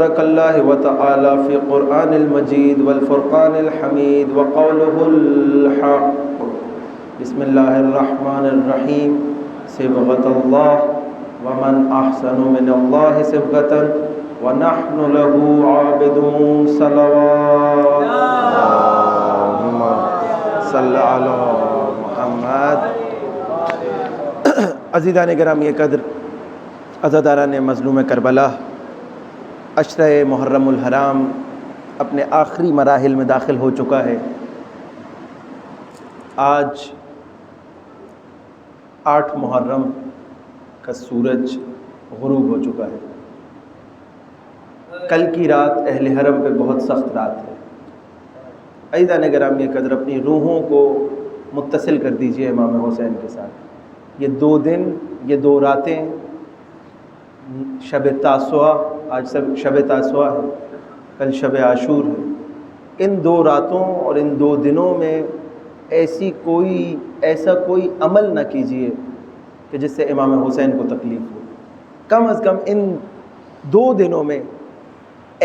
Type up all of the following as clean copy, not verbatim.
تبارك الله وتعالى في قرآن المجيد والفرقان الحميد وقوله الحق بسم الله الرحمن الرحيم صبغة الله ومن أحسن من الله صبغة ونحن له عابدون صلوات اللهم صل على محمد. عزیزان گرامی قدر، عزاداران مظلوم کربلا، عشرہ محرم الحرام اپنے آخری مراحل میں داخل ہو چکا ہے. آج 8 محرم کا سورج غروب ہو چکا ہے. کل کی رات اہل حرم پہ بہت سخت رات ہے. عزیزان گرامی قدر، اپنی روحوں کو متصل کر دیجئے امام حسین کے ساتھ. یہ 2 دن، یہ 2 راتیں، شب تاسوعہ، آج شب تاسوعہ ہے، کل شب عاشور ہے. ان 2 راتوں اور ان 2 دنوں میں ایسا کوئی عمل نہ کیجیے کہ جس سے امام حسین کو تکلیف ہو. کم از کم ان 2 دنوں میں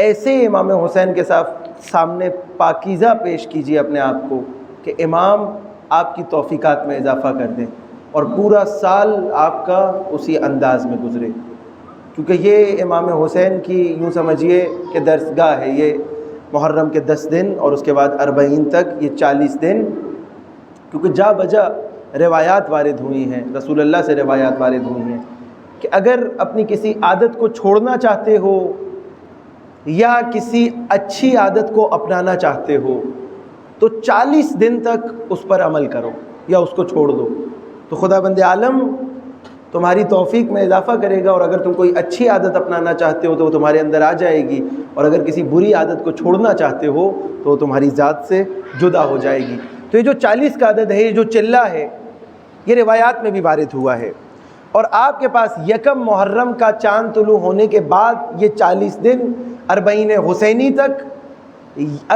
ایسے امام حسین کے سامنے پاکیزہ پیش کیجیے اپنے آپ کو کہ امام آپ کی توفیقات میں اضافہ کر دیں اور پورا سال آپ کا اسی انداز میں گزرے. کیونکہ یہ امام حسین کی یوں سمجھیے کہ درسگاہ ہے. یہ محرم کے 10 دن اور اس کے بعد 40 تک یہ 40 دن، کیونکہ جا بجا روایات وارد ہوئی ہیں، رسول اللہ سے روایات وارد ہوئی ہیں کہ اگر اپنی کسی عادت کو چھوڑنا چاہتے ہو یا کسی اچھی عادت کو اپنانا چاہتے ہو تو 40 دن تک اس پر عمل کرو یا اس کو چھوڑ دو، تو خدا بند عالم تمہاری توفیق میں اضافہ کرے گا. اور اگر تم کوئی اچھی عادت اپنانا چاہتے ہو تو وہ تمہارے اندر آ جائے گی، اور اگر کسی بری عادت کو چھوڑنا چاہتے ہو تو وہ تمہاری ذات سے جدا ہو جائے گی. تو یہ جو 40 کا عدد ہے، یہ جو چلہ ہے، یہ روایات میں بھی وارد ہوا ہے. اور آپ کے پاس 1 محرم کا چاند طلوع ہونے کے بعد یہ 40 دن 40 حسینی تک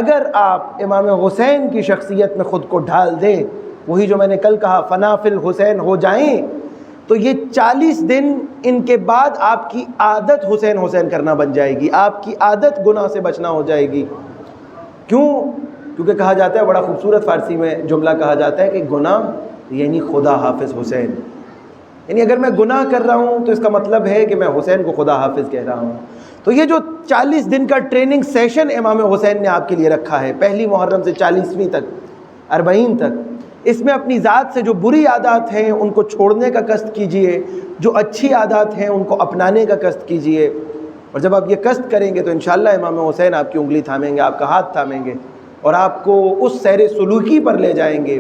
اگر آپ امام حسین کی شخصیت میں خود کو ڈھال دیں، وہی جو میں نے کل کہا فنا فی الحسین ہو جائیں، تو یہ 40 دن ان کے بعد آپ کی عادت حسین حسین کرنا بن جائے گی. آپ کی عادت گناہ سے بچنا ہو جائے گی. کیونکہ کہا جاتا ہے، بڑا خوبصورت فارسی میں جملہ کہا جاتا ہے کہ گناہ یعنی خدا حافظ حسین. یعنی اگر میں گناہ کر رہا ہوں تو اس کا مطلب ہے کہ میں حسین کو خدا حافظ کہہ رہا ہوں. تو یہ جو 40 دن کا ٹریننگ سیشن امام حسین نے آپ کے لیے رکھا ہے، پہلی محرم سے 40ویں تک، 40 تک، اس میں اپنی ذات سے جو بری عادات ہیں ان کو چھوڑنے کا قصد کیجئے، جو اچھی عادات ہیں ان کو اپنانے کا قصد کیجئے. اور جب آپ یہ قصد کریں گے تو انشاءاللہ امام حسین آپ کی انگلی تھامیں گے، آپ کا ہاتھ تھامیں گے اور آپ کو اس سیر سلوکی پر لے جائیں گے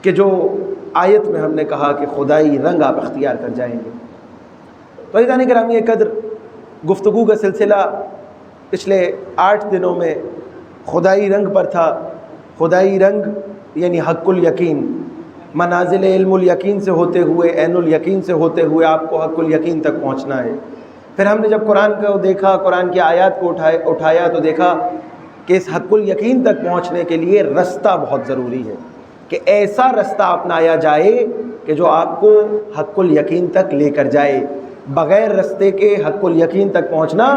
کہ جو آیت میں ہم نے کہا کہ خدائی رنگ آپ اختیار کر جائیں گے. تو عزیزان گرامی قدر، گفتگو کا سلسلہ پچھلے 8 دنوں میں خدائی رنگ پر تھا. خدائی رنگ یعنی حق الیقین، منازل علم الیقین سے ہوتے ہوئے، عین الیقین سے ہوتے ہوئے آپ کو حق الیقین تک پہنچنا ہے. پھر ہم نے جب قرآن کو دیکھا، قرآن کی آیات کو اٹھایا تو دیکھا کہ اس حق الیقین تک پہنچنے کے لیے رستہ بہت ضروری ہے، کہ ایسا رستہ اپنایا جائے کہ جو آپ کو حق الیقین تک لے کر جائے. بغیر رستے کے حق الیقین تک پہنچنا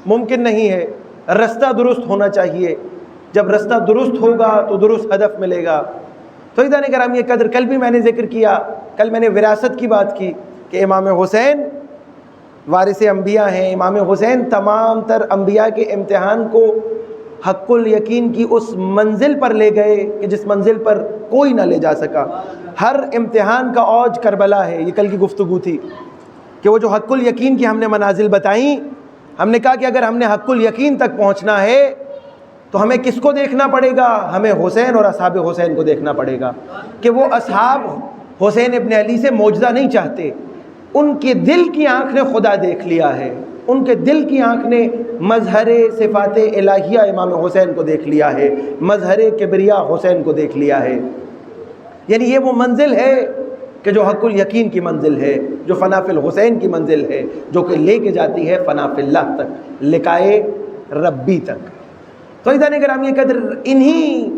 ممکن نہیں ہے. رستہ درست ہونا چاہیے. جب رستہ درست ہوگا تو درست ہدف ملے گا. تو عزیزان گرامی قدر، کل بھی میں نے ذکر کیا، کل میں نے وراثت کی بات کی کہ امام حسین وارث انبیاء ہیں. امام حسین تمام تر انبیاء کے امتحان کو حق الیقین کی اس منزل پر لے گئے کہ جس منزل پر کوئی نہ لے جا سکا. ہر امتحان کا اوج کربلا ہے. یہ کل کی گفتگو تھی کہ وہ جو حق الیقین کی ہم نے منازل بتائیں، ہم نے کہا کہ اگر ہم نے حق الیقین تک پہنچنا ہے تو ہمیں کس کو دیکھنا پڑے گا؟ ہمیں حسین اور اصحاب حسین کو دیکھنا پڑے گا کہ وہ اصحاب حسین ابن علی سے معجزہ نہیں چاہتے. ان کے دل کی آنکھ نے خدا دیکھ لیا ہے. ان کے دل کی آنکھ نے مظہر صفات الہیہ امام حسین کو دیکھ لیا ہے، مظہر کبریا حسین کو دیکھ لیا ہے. یعنی یہ وہ منزل ہے کہ جو حق الیقین کی منزل ہے، جو فنا فی الحسین کی منزل ہے، جو کہ لے کے جاتی ہے فنا فی اللہ تک، لقائے ربی تک. تو عزیزان گرامی قدر، انہی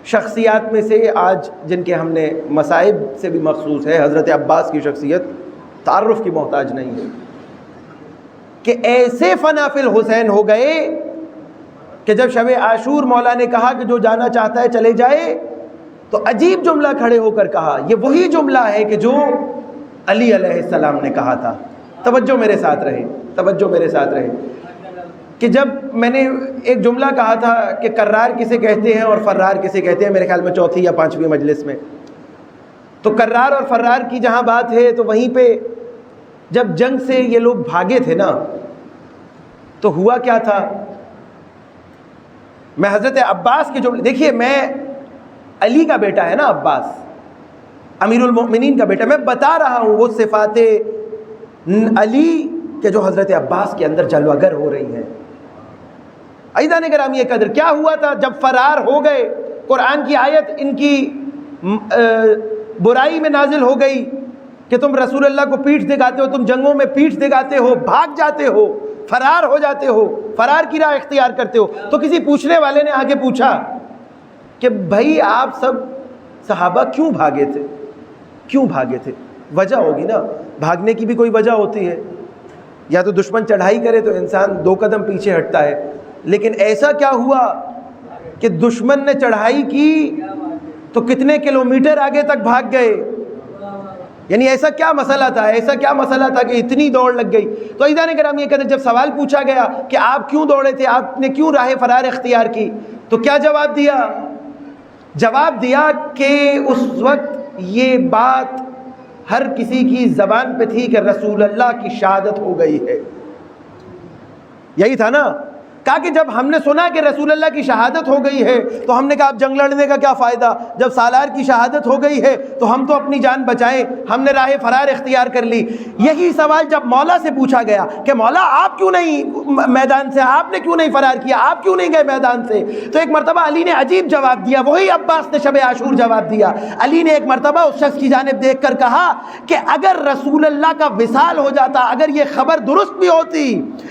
شخصیات میں سے آج جن کے ہم نے مصائب سے بھی مخصوص ہے، حضرت عباس کی شخصیت تعارف کی محتاج نہیں ہے. کہ ایسے فنا فی الحسین ہو گئے کہ جب شب عاشور مولا نے کہا کہ جو جانا چاہتا ہے چلے جائے تو عجیب جملہ کھڑے ہو کر کہا. یہ وہی جملہ ہے کہ جو علی علیہ السلام نے کہا تھا. توجہ میرے ساتھ رہے, توجہ میرے ساتھ رہے, کہ جب میں نے ایک جملہ کہا تھا کہ کرار کسے کہتے ہیں اور فرار کسے کہتے ہیں, میرے خیال میں چوتھی یا پانچویں مجلس میں, تو کرار اور فرار کی جہاں بات ہے تو وہیں پہ جب جنگ سے یہ لوگ بھاگے تھے نا تو ہوا کیا تھا. میں حضرت عباس کے جملے دیکھیے, میں علی کا بیٹا ہے نا عباس, امیر المؤمنین کا بیٹا, میں بتا رہا ہوں وہ صفات علی کہ جو حضرت عباس کے اندر جلوہ گر ہو رہی ہیں. عزیزان گرامی یہ قدر, کیا ہوا تھا جب فرار ہو گئے, قرآن کی آیت ان کی برائی میں نازل ہو گئی کہ تم رسول اللہ کو پیٹھ دکھاتے ہو, تم جنگوں میں پیٹھ دکھاتے ہو, بھاگ جاتے ہو, فرار ہو جاتے ہو, فرار کی راہ اختیار کرتے ہو. تو کسی پوچھنے والے نے آگے پوچھا کہ بھائی آپ سب صحابہ کیوں بھاگے تھے, کیوں بھاگے تھے؟ وجہ ہوگی نا, بھاگنے کی بھی کوئی وجہ ہوتی ہے. یا تو دشمن چڑھائی کرے تو انسان 2 قدم پیچھے ہٹتا ہے, لیکن ایسا کیا ہوا کہ دشمن نے چڑھائی کی تو کتنے کلومیٹر آگے تک بھاگ گئے؟ یعنی ایسا کیا مسئلہ تھا, ایسا کیا مسئلہ تھا کہ اتنی دوڑ لگ گئی؟ تو عزیزان کرام یہ کہتے ہیں جب سوال پوچھا گیا کہ آپ کیوں دوڑے تھے, آپ نے کیوں راہ فرار اختیار کی, تو کیا جواب دیا؟ جواب دیا کہ اس وقت یہ بات ہر کسی کی زبان پہ تھی کہ رسول اللہ کی شہادت ہو گئی ہے. یہی تھا نا, کہا کہ جب ہم نے سنا کہ رسول اللہ کی شہادت ہو گئی ہے تو ہم نے کہا اب جنگ لڑنے کا کیا فائدہ, جب سالار کی شہادت ہو گئی ہے تو ہم تو اپنی جان بچائیں, ہم نے راہ فرار اختیار کر لی. یہی سوال جب مولا سے پوچھا گیا کہ مولا آپ کیوں نہیں میدان سے, آپ نے کیوں نہیں فرار کیا, آپ کیوں نہیں گئے میدان سے, تو ایک مرتبہ علی نے عجیب جواب دیا, وہی عباس نے شب عاشور جواب دیا. علی نے ایک مرتبہ اس شخص کی جانب دیکھ کر کہا کہ اگر رسول اللہ کا وصال ہو جاتا, اگر یہ خبر درست بھی ہوتی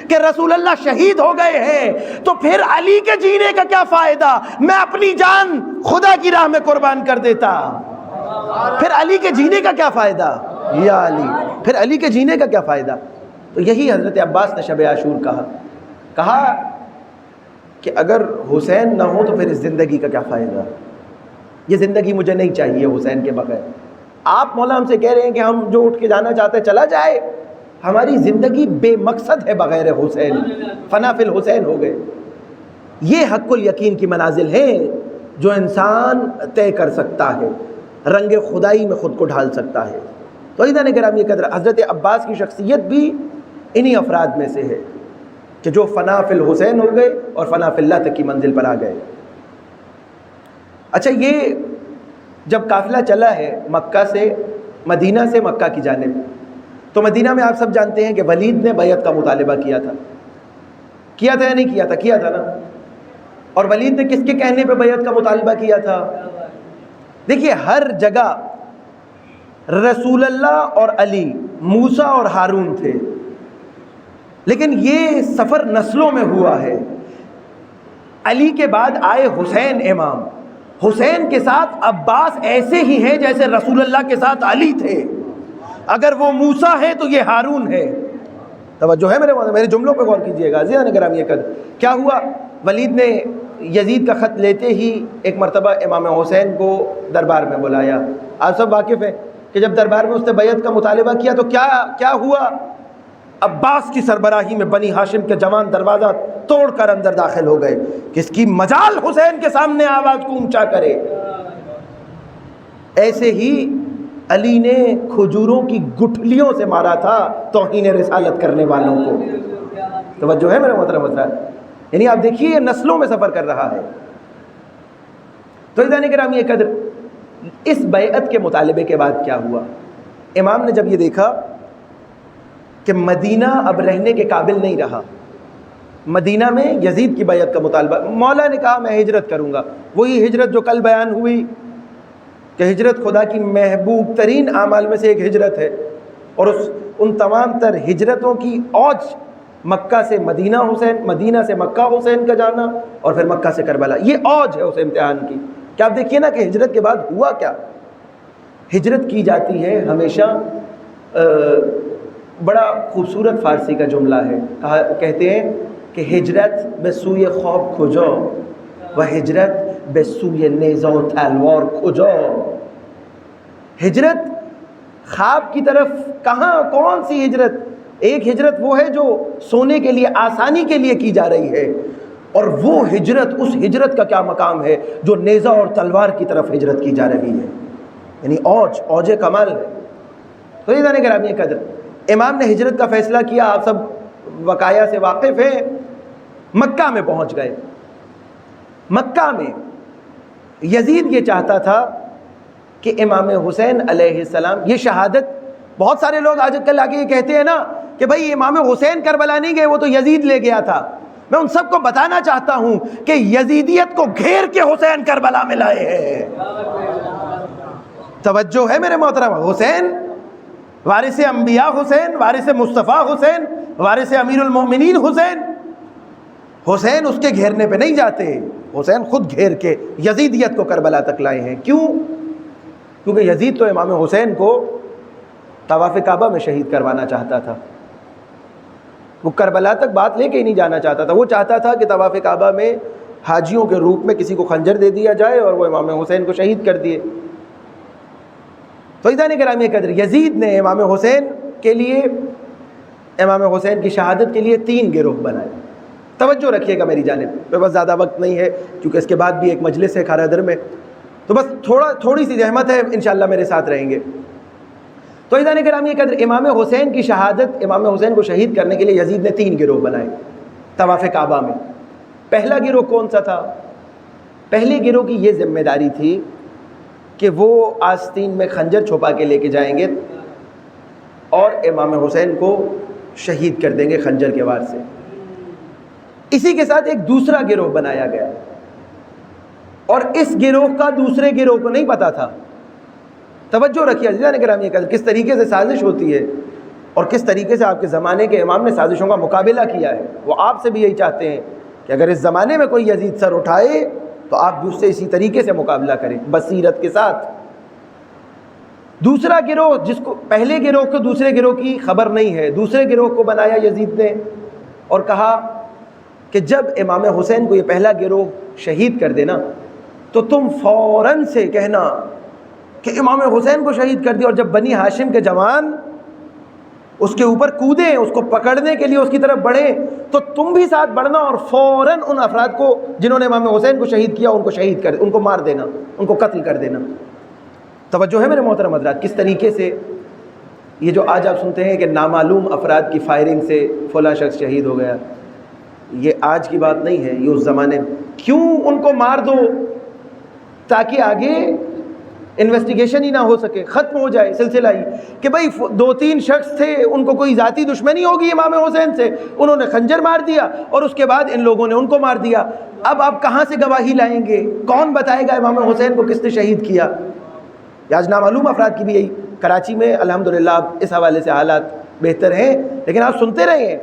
کہ رسول اللہ شہید ہو گئے ہیں, تو پھر علی کے جینے کا کیا فائدہ, میں اپنی جان خدا کی راہ میں قربان کر دیتا. پھر علی کے جینے کا کیا فائدہ, یا علی, پھر علی کے جینے کا کیا فائدہ. تو یہی حضرت عباس نے شب عاشور کہا کہ اگر حسین نہ ہو تو پھر اس زندگی کا کیا فائدہ, یہ زندگی مجھے نہیں چاہیے حسین کے بغیر. آپ مولا ہم سے کہہ رہے ہیں کہ ہم جو اٹھ کے جانا چاہتے ہیں چلا جائے, ہماری زندگی بے مقصد ہے بغیر حسین, فنا فی الحسین ہو گئے. یہ حق الیقین کی منازل ہیں جو انسان طے کر سکتا ہے, رنگ خدائی میں خود کو ڈھال سکتا ہے. تو عزیزان گرامی قدر, حضرت عباس کی شخصیت بھی انہی افراد میں سے ہے کہ جو فنا فی الحسین ہو گئے اور فنا فی اللہ تک کی منزل پر آ گئے. اچھا, یہ جب قافلہ چلا ہے مکہ سے, مدینہ سے مکہ کی جانب, تو مدینہ میں آپ سب جانتے ہیں کہ ولید نے بیعت کا مطالبہ کیا تھا یا نہیں کیا تھا؟ کیا تھا نا. اور ولید نے کس کے کہنے پہ بیعت کا مطالبہ کیا تھا؟ دیکھیے, ہر جگہ رسول اللہ اور علی, موسیٰ اور ہارون تھے, لیکن یہ سفر نسلوں میں ہوا ہے. علی کے بعد آئے حسین امام, حسین کے ساتھ عباس ایسے ہی ہیں جیسے رسول اللہ کے ساتھ علی تھے. اگر وہ موسیٰ ہے تو یہ ہارون ہے. توجہ ہے میرے جملوں پہ غور کیجئے گا. عزیزان کرام یہ قدر, کیا ہوا, ولید نے یزید کا خط لیتے ہی ایک مرتبہ امام حسین کو دربار میں بلایا. آپ سب واقف ہیں کہ جب دربار میں اس نے بیعت کا مطالبہ کیا تو کیا ہوا, عباس کی سربراہی میں بنی ہاشم کے جوان دروازہ توڑ کر اندر داخل ہو گئے. کس کی مجال حسین کے سامنے آواز کو اونچا کرے. ایسے ہی علی نے کھجوروں کی گٹھلیوں سے مارا تھا توہین رسالت کرنے والوں کو. توجہ ہے میرے محترم حضرات, یعنی آپ دیکھیے یہ نسلوں میں سفر کر رہا ہے. تو عزیزان کرام یہ قدر, اس بیعت کے مطالبے کے بعد کیا ہوا, امام نے جب یہ دیکھا کہ مدینہ اب رہنے کے قابل نہیں رہا, مدینہ میں یزید کی بیعت کا مطالبہ, مولا نے کہا میں ہجرت کروں گا. وہی ہجرت جو کل بیان ہوئی کہ ہجرت خدا کی محبوب ترین اعمال میں سے ایک ہجرت ہے, اور ان تمام تر ہجرتوں کی اوج مکہ سے مدینہ حسین, مدینہ سے مکہ حسین کا جانا, اور پھر مکہ سے کربلا, یہ اوج ہے اس امتحان کی. کہ آپ دیکھیے نا کہ ہجرت کے بعد ہوا کیا. ہجرت کی جاتی ہے ہمیشہ بڑا خوبصورت فارسی کا جملہ ہے، کہتے ہیں کہ ہجرت به سوی خواب کجا و ہجرت به سوی نیزه و تلوار کجا. ہجرت خواب کی طرف کہاں، کون سی ہجرت؟ ایک ہجرت وہ ہے جو سونے کے لیے، آسانی کے لیے کی جا رہی ہے، اور وہ ہجرت، اس ہجرت کا کیا مقام ہے جو نیزہ اور تلوار کی طرف ہجرت کی جا رہی ہے، یعنی اوج کمال ہے. تو یہ جانے گرامی قدر، امام نے ہجرت کا فیصلہ کیا، آپ سب وقایع سے واقف ہیں. مکہ میں پہنچ گئے. مکہ میں یزید یہ چاہتا تھا کہ امام حسین علیہ السلام، یہ شہادت، بہت سارے لوگ آج کل آگے یہ کہتے ہیں نا کہ بھائی امام حسین کربلا نہیں گئے، وہ تو یزید لے گیا تھا. میں ان سب کو بتانا چاہتا ہوں کہ یزیدیت کو گھیر کے حسین کربلا میں لائے ہیں. توجہ ہے میرے محترم. حسین وارث انبیاء، حسین وارث مصطفیٰ، حسین وارث امیر المومنین، حسین اس کے گھیرنے پہ نہیں جاتے. حسین خود گھیر کے یزیدیت کو کربلا تک لائے ہیں. کیوں؟ کیونکہ یزید تو امام حسین کو طواف کعبہ میں شہید کروانا چاہتا تھا. وہ کربلا تک بات لے کے ہی نہیں جانا چاہتا تھا. وہ چاہتا تھا کہ طواف کعبہ میں حاجیوں کے روپ میں کسی کو خنجر دے دیا جائے اور وہ امام حسین کو شہید کر دیے. تو عزیزان گرامی قدر، یزید نے امام حسین کے لیے، امام حسین کی شہادت کے لیے 3 گروہ بنائے. توجہ رکھیے گا میری جانب، میرے پاس زیادہ وقت نہیں ہے کیونکہ اس کے بعد بھی ایک مجلس ہے کھارادر میں، تو بس تھوڑی سی زحمت ہے، انشاءاللہ میرے ساتھ رہیں گے. تو عزیزان گرامی قدر، امام حسین کی شہادت، امام حسین کو شہید کرنے کے لیے یزید نے 3 گروہ بنائے طواف کعبہ میں. پہلا گروہ کون سا تھا؟ پہلے گروہ کی یہ ذمہ داری تھی کہ وہ آستین میں خنجر چھپا کے لے کے جائیں گے اور امام حسین کو شہید کر دیں گے خنجر کے وار سے. اسی کے ساتھ ایک دوسرا گروہ بنایا گیا، اور اس گروہ کا دوسرے گروہ کو نہیں پتا تھا. توجہ رکھیے عزیزان گرامی، کس طریقے سے سازش ہوتی ہے اور کس طریقے سے آپ کے زمانے کے امام نے سازشوں کا مقابلہ کیا ہے. وہ آپ سے بھی یہی چاہتے ہیں کہ اگر اس زمانے میں کوئی یزید سر اٹھائے تو آپ اس سے اسی طریقے سے مقابلہ کریں، بصیرت کے ساتھ. دوسرا گروہ، جس کو پہلے گروہ کو دوسرے گروہ کی خبر نہیں ہے، دوسرے گروہ کو بنایا یزید نے اور کہا کہ جب امام حسین کو یہ پہلا گروہ شہید کر دینا تو تم فوراً سے کہنا کہ امام حسین کو شہید کر دیا، اور جب بنی ہاشم کے جوان اس کے اوپر کودیں، اس کو پکڑنے کے لیے اس کی طرف بڑھیں، تو تم بھی ساتھ بڑھنا اور فوراً ان افراد کو جنہوں نے امام حسین کو شہید کیا ان کو شہید کر، ان کو مار دینا، ان کو قتل کر دینا. توجہ ہے میرے محترم حضرات، کس طریقے سے یہ جو آج آپ سنتے ہیں کہ نامعلوم افراد کی فائرنگ سے فلاں شخص شہید ہو گیا، یہ آج کی بات نہیں ہے، یہ اس زمانے. کیوں ان کو مار دو؟ تاکہ آگے انویسٹیگیشن ہی نہ ہو سکے، ختم ہو جائے سلسلہ ہی، کہ بھئی 2-3 شخص تھے، ان کو کوئی ذاتی دشمنی ہوگی امام حسین سے، انہوں نے خنجر مار دیا اور اس کے بعد ان لوگوں نے ان کو مار دیا. اب آپ کہاں سے گواہی لائیں گے؟ کون بتائے گا امام حسین کو کس نے شہید کیا؟ آج نامعلوم افراد کی بھی یہی، کراچی میں الحمدللہ اب اس حوالے سے حالات بہتر ہیں، لیکن آپ سنتے رہے ہیں.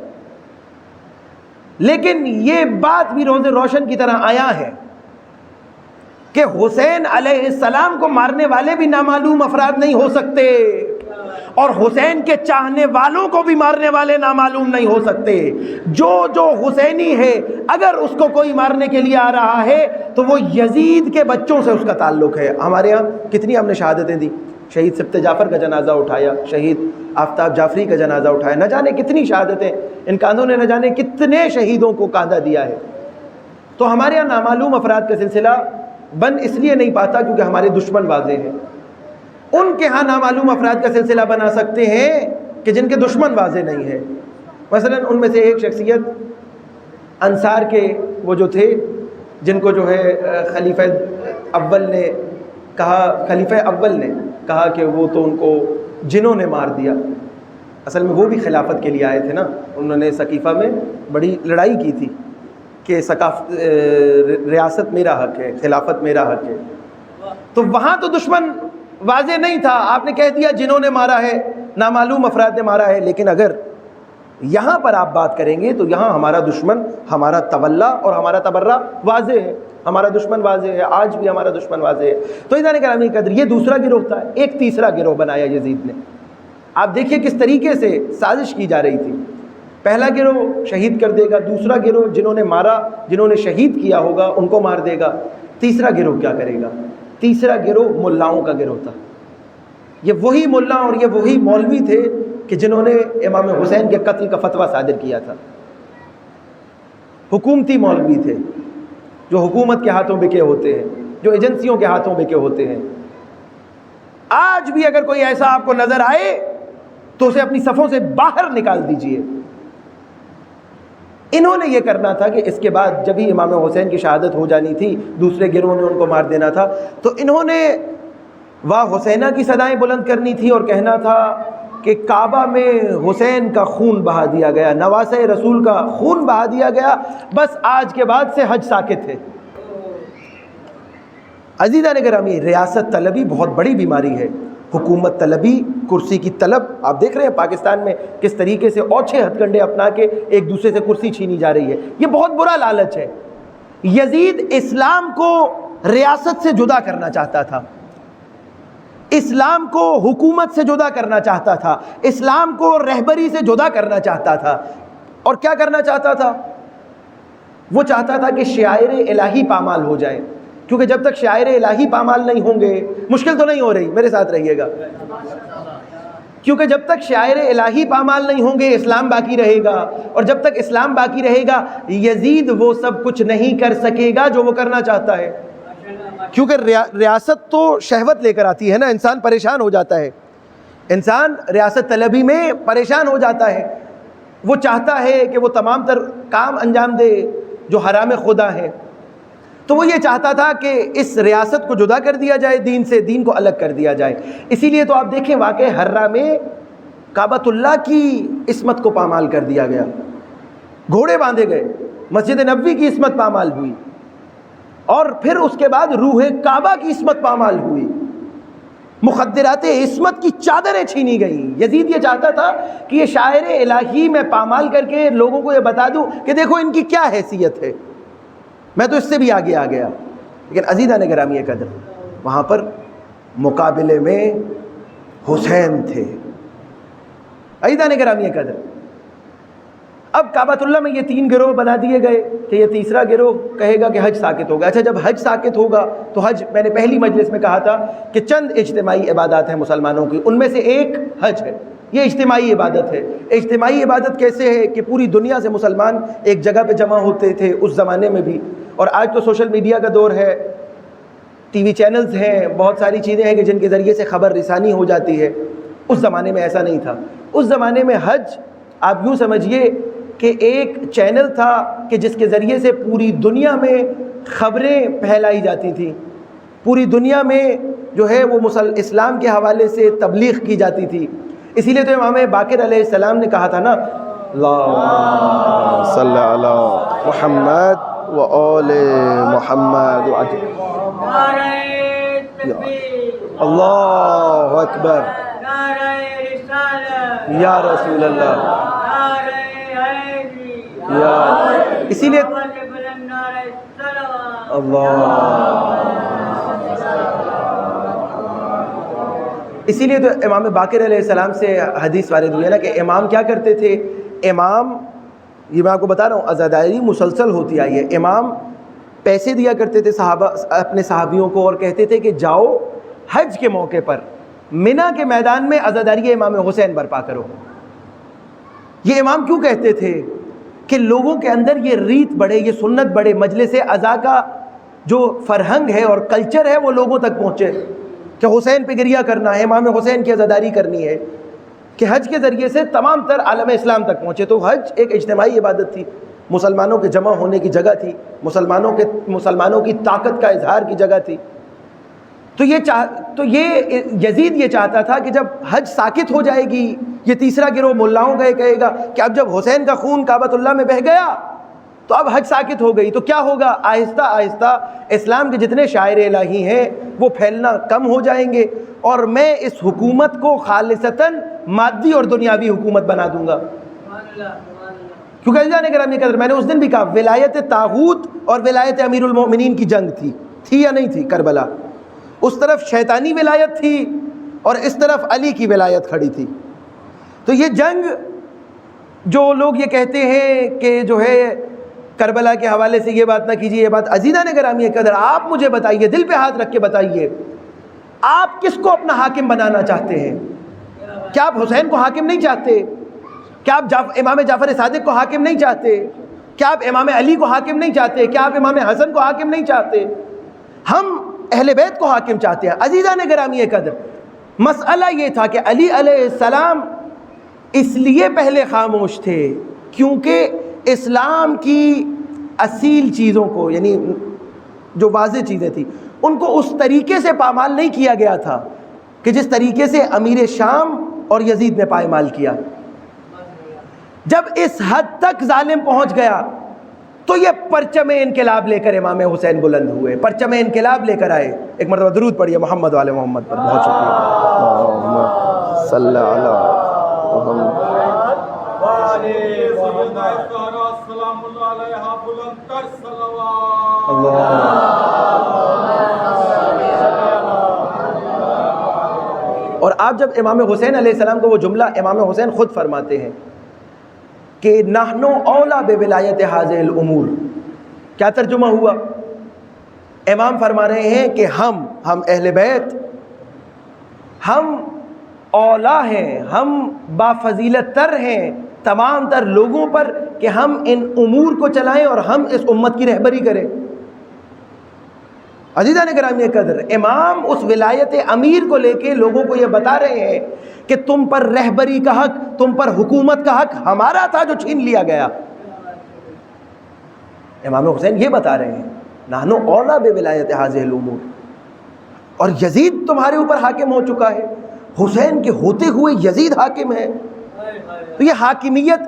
لیکن یہ بات بھی روز روشن کی طرح آیا ہے کہ حسین علیہ السلام کو مارنے والے بھی نامعلوم افراد نہیں ہو سکتے، اور حسین کے چاہنے والوں کو بھی مارنے والے نامعلوم نہیں ہو سکتے. جو حسینی ہے اگر اس کو کوئی مارنے کے لیے آ رہا ہے تو وہ یزید کے بچوں سے اس کا تعلق ہے. ہمارے ہاں کتنی ہم نے شہادتیں دی، شہید سبت جعفر کا جنازہ اٹھایا، شہید آفتاب جعفری کا جنازہ اٹھایا، نہ جانے کتنی شہادتیں، ان کاندھوں نے نہ جانے کتنے شہیدوں کو کاندھا دیا ہے. تو ہمارے یہاں نامعلوم افراد کا سلسلہ بن اس لیے نہیں پاتا کیونکہ ہمارے دشمن واضح ہیں. ان کے ہاں نامعلوم افراد کا سلسلہ بنا سکتے ہیں کہ جن کے دشمن واضح نہیں ہے. مثلا ان میں سے ایک شخصیت انصار کے وہ جو تھے جن کو جو ہے خلیفہ اول نے کہا کہ وہ تو ان کو جنہوں نے مار دیا. اصل میں وہ بھی خلافت کے لیے آئے تھے نا، انہوں نے سقیفہ میں بڑی لڑائی کی تھی کہ ریاست میرا حق ہے، خلافت میرا حق ہے. تو وہاں تو دشمن واضح نہیں تھا، آپ نے کہہ دیا جنہوں نے مارا ہے، نامعلوم افراد نے مارا ہے. لیکن اگر یہاں پر آپ بات کریں گے تو یہاں ہمارا دشمن، ہمارا تولا اور ہمارا تبرہ واضح ہے، ہمارا دشمن واضح ہے، آج بھی ہمارا دشمن واضح ہے. تو عزیزان گرامی قدر، یہ دوسرا گروہ تھا. ایک تیسرا گروہ بنایا یزید نے. آپ دیکھیے کس طریقے سے سازش کی جا رہی تھی. پہلا گروہ شہید کر دے گا, دوسرا گروہ جنہوں نے مارا, جنہوں نے شہید کیا ہوگا ان کو مار دے گا, تیسرا گروہ کیا کرے گا؟ تیسرا گروہ ملاؤں کا گروہ تھا. یہ وہی ملا اور یہ وہی مولوی تھے کہ جنہوں نے امام حسین کے قتل کا فتویٰ صادر کیا تھا. حکومتی مولوی تھے جو حکومت کے ہاتھوں بکے ہوتے ہیں, جو ایجنسیوں کے ہاتھوں بکے ہوتے ہیں. آج بھی اگر کوئی ایسا آپ کو نظر آئے تو اسے اپنی صفوں سے باہر نکال دیجئے. انہوں نے یہ کرنا تھا کہ اس کے بعد جب ہی امام حسین کی شہادت ہو جانی تھی, دوسرے گروہ نے ان کو مار دینا تھا, تو انہوں نے واہ حسینہ کی صدائیں بلند کرنی تھی اور کہنا تھا کہ کعبہ میں حسین کا خون بہا دیا گیا, نواسۂ رسول کا خون بہا دیا گیا, بس آج کے بعد سے حج ساکت ہے. عزیزان گرامی, ریاست طلبی بہت بڑی بیماری ہے. حکومت طلبی, کرسی کی طلب. آپ دیکھ رہے ہیں پاکستان میں کس طریقے سے اوچھے ہتھ کنڈے اپنا کے ایک دوسرے سے کرسی چھینی جا رہی ہے. یہ بہت برا لالچ ہے. یزید اسلام کو ریاست سے جدا کرنا چاہتا تھا, اسلام کو حکومت سے جدا کرنا چاہتا تھا, اسلام کو رہبری سے جدا کرنا چاہتا تھا. اور کیا کرنا چاہتا تھا؟ وہ چاہتا تھا کہ شعائر الہی پامال ہو جائیں, کیونکہ جب تک شعائر الہی پامال نہیں ہوں گے, مشکل تو نہیں ہو رہی, میرے ساتھ رہیے گا, کیونکہ جب تک شعائر الہی پامال نہیں ہوں گے اسلام باقی رہے گا, اور جب تک اسلام باقی رہے گا یزید وہ سب کچھ نہیں کر سکے گا جو وہ کرنا چاہتا ہے. کیونکہ ریاست تو شہوت لے کر آتی ہے نا, انسان پریشان ہو جاتا ہے, انسان ریاست طلبی میں پریشان ہو جاتا ہے. وہ چاہتا ہے کہ وہ تمام تر کام انجام دے جو حرام خدا ہے. تو وہ یہ چاہتا تھا کہ اس ریاست کو جدا کر دیا جائے دین سے, دین کو الگ کر دیا جائے. اسی لیے تو آپ دیکھیں واقع حرہ میں کعبۃ اللہ کی عصمت کو پامال کر دیا گیا, گھوڑے باندھے گئے, مسجد نبوی کی عصمت پامال ہوئی, اور پھر اس کے بعد روح کعبہ کی عصمت پامال ہوئی, مخدرات عصمت کی چادریں چھینی گئیں. یزید یہ چاہتا تھا کہ یہ شاعر الہی میں پامال کر کے لوگوں کو یہ بتا دوں کہ دیکھو ان کی کیا حیثیت ہے, میں تو اس سے بھی آگے آ گیا. لیکن عزیزان گرامی قدر, وہاں پر مقابلے میں حسین تھے. عزیزان گرامی قدر, اب کعبۃ اللہ میں یہ 3 گروہ بنا دیے گئے کہ یہ تیسرا گروہ کہے گا کہ حج ساکت ہوگا. اچھا, جب حج ساکت ہوگا تو حج, میں نے پہلی مجلس میں کہا تھا کہ چند اجتماعی عبادات ہیں مسلمانوں کی, ان میں سے ایک حج ہے. یہ اجتماعی عبادت ہے. اجتماعی عبادت کیسے ہے کہ پوری دنیا سے مسلمان ایک جگہ پہ جمع ہوتے تھے اس زمانے میں بھی, اور آج تو سوشل میڈیا کا دور ہے, ٹی وی چینلز ہیں, بہت ساری چیزیں ہیں کہ جن کے ذریعے سے خبر رسانی ہو جاتی ہے. اس زمانے میں ایسا نہیں تھا. اس زمانے میں حج آپ یوں سمجھیے کہ ایک چینل تھا کہ جس کے ذریعے سے پوری دنیا میں خبریں پھیلائی جاتی تھیں, پوری دنیا میں جو ہے وہ اسلام کے حوالے سے تبلیغ کی جاتی تھی. اسی لیے تو امام باقر علیہ السلام نے کہا تھا نا, اللہم صلی علی محمد و آل محمد, اللہ اکبر, یا رسول اللہ, اسی لیے اسی لیے تو امام باقر علیہ السلام سے حدیث وارد ہوئی ہے نا کہ امام کیا کرتے تھے. امام, یہ میں آپ کو بتا رہا ہوں, عزاداری مسلسل ہوتی آئی ہے. امام پیسے دیا کرتے تھے صحابہ اپنے صحابیوں کو, اور کہتے تھے کہ جاؤ حج کے موقع پر منا کے میدان میں عزاداری امام حسین برپا کرو. یہ امام کیوں کہتے تھے کہ لوگوں کے اندر یہ ریت بڑھے, یہ سنت بڑھے, مجلس عزا کا جو فرہنگ ہے اور کلچر ہے وہ لوگوں تک پہنچے کہ حسین پہ گریہ کرنا ہے, امام حسین کی عزاداری کرنی ہے, کہ حج کے ذریعے سے تمام تر عالم اسلام تک پہنچے. تو حج ایک اجتماعی عبادت تھی, مسلمانوں کے جمع ہونے کی جگہ تھی, مسلمانوں کی طاقت کا اظہار کی جگہ تھی. تو یہ یزید یہ چاہتا تھا کہ جب حج ساکت ہو جائے گی, یہ تیسرا گروہ ملاؤں کا کہے گا کہ اب جب حسین کا خون کعبۃ اللہ میں بہہ گیا تو اب حج ساکت ہو گئی, تو کیا ہوگا, آہستہ آہستہ اسلام کے جتنے شاعر الہی ہیں وہ پھیلنا کم ہو جائیں گے, اور میں اس حکومت کو خالصتاً مادی اور دنیاوی حکومت بنا دوں گا. کیونکہ عزیزان گرامی قدر, میں نے اس دن بھی کہا ولایت طاغوت اور ولایت امیر المؤمنین کی جنگ تھی یا نہیں تھی کربلا. اس طرف شیطانی ولایت تھی اور اس طرف علی کی ولایت کھڑی تھی. تو یہ جنگ جو لوگ یہ کہتے ہیں کہ جو ہے کربلا کے حوالے سے یہ بات نہ کیجیے، یہ بات عزیزان گرامی قدر آپ مجھے بتائیے، دل پہ ہاتھ رکھ کے بتائیے، آپ کس کو اپنا حاکم بنانا چاہتے ہیں؟ کیا آپ حسین کو حاکم نہیں چاہتے؟ کیا آپ امام جعفر صادق کو حاکم نہیں چاہتے؟ کیا آپ امام علی کو حاکم نہیں چاہتے؟ کیا آپ امام حسن کو حاکم نہیں چاہتے؟ ہم اہل بیت کو حاکم چاہتے ہیں۔ عزیزان گرامی قدر، مسئلہ یہ تھا کہ علی علیہ السلام اس لیے پہلے خاموش تھے کیونکہ اسلام کی اصیل چیزوں کو، یعنی جو واضح چیزیں تھیں، ان کو اس طریقے سے پامال نہیں کیا گیا تھا کہ جس طریقے سے امیر شام اور یزید نے پائمال کیا۔ جب اس حد تک ظالم پہنچ گیا تو یہ پرچم انقلاب لے کر امام حسین بلند ہوئے، پرچم انقلاب لے کر آئے۔ ایک مرتبہ درود پڑھیے محمد وعلی محمد پر، بہت شکریہ۔ اللہم صلی علی محمد اور آپ جب امام حسین علیہ السلام کو وہ جملہ امام حسین خود فرماتے ہیں کہ نحن اولا بولایت هذه الامور، کیا ترجمہ ہوا؟ امام فرما رہے ہیں کہ ہم اہل بیت، ہم اولا ہیں، ہم بافضیلت تر ہیں تمام تر لوگوں پر کہ ہم ان امور کو چلائیں اور ہم اس امت کی رہبری کریں۔ عزیزان گرامی قدر، امام اس ولایت امیر کو لے کے لوگوں کو یہ بتا رہے ہیں کہ تم پر رہبری کا حق، تم پر حکومت کا حق ہمارا تھا جو چھین لیا گیا۔ امام حسین یہ بتا رہے ہیں نحن اولا بولایت هذه الامور، اور یزید تمہارے اوپر حاکم ہو چکا ہے، حسین کے ہوتے ہوئے یزید حاکم ہے۔ تو یہ حاکمیت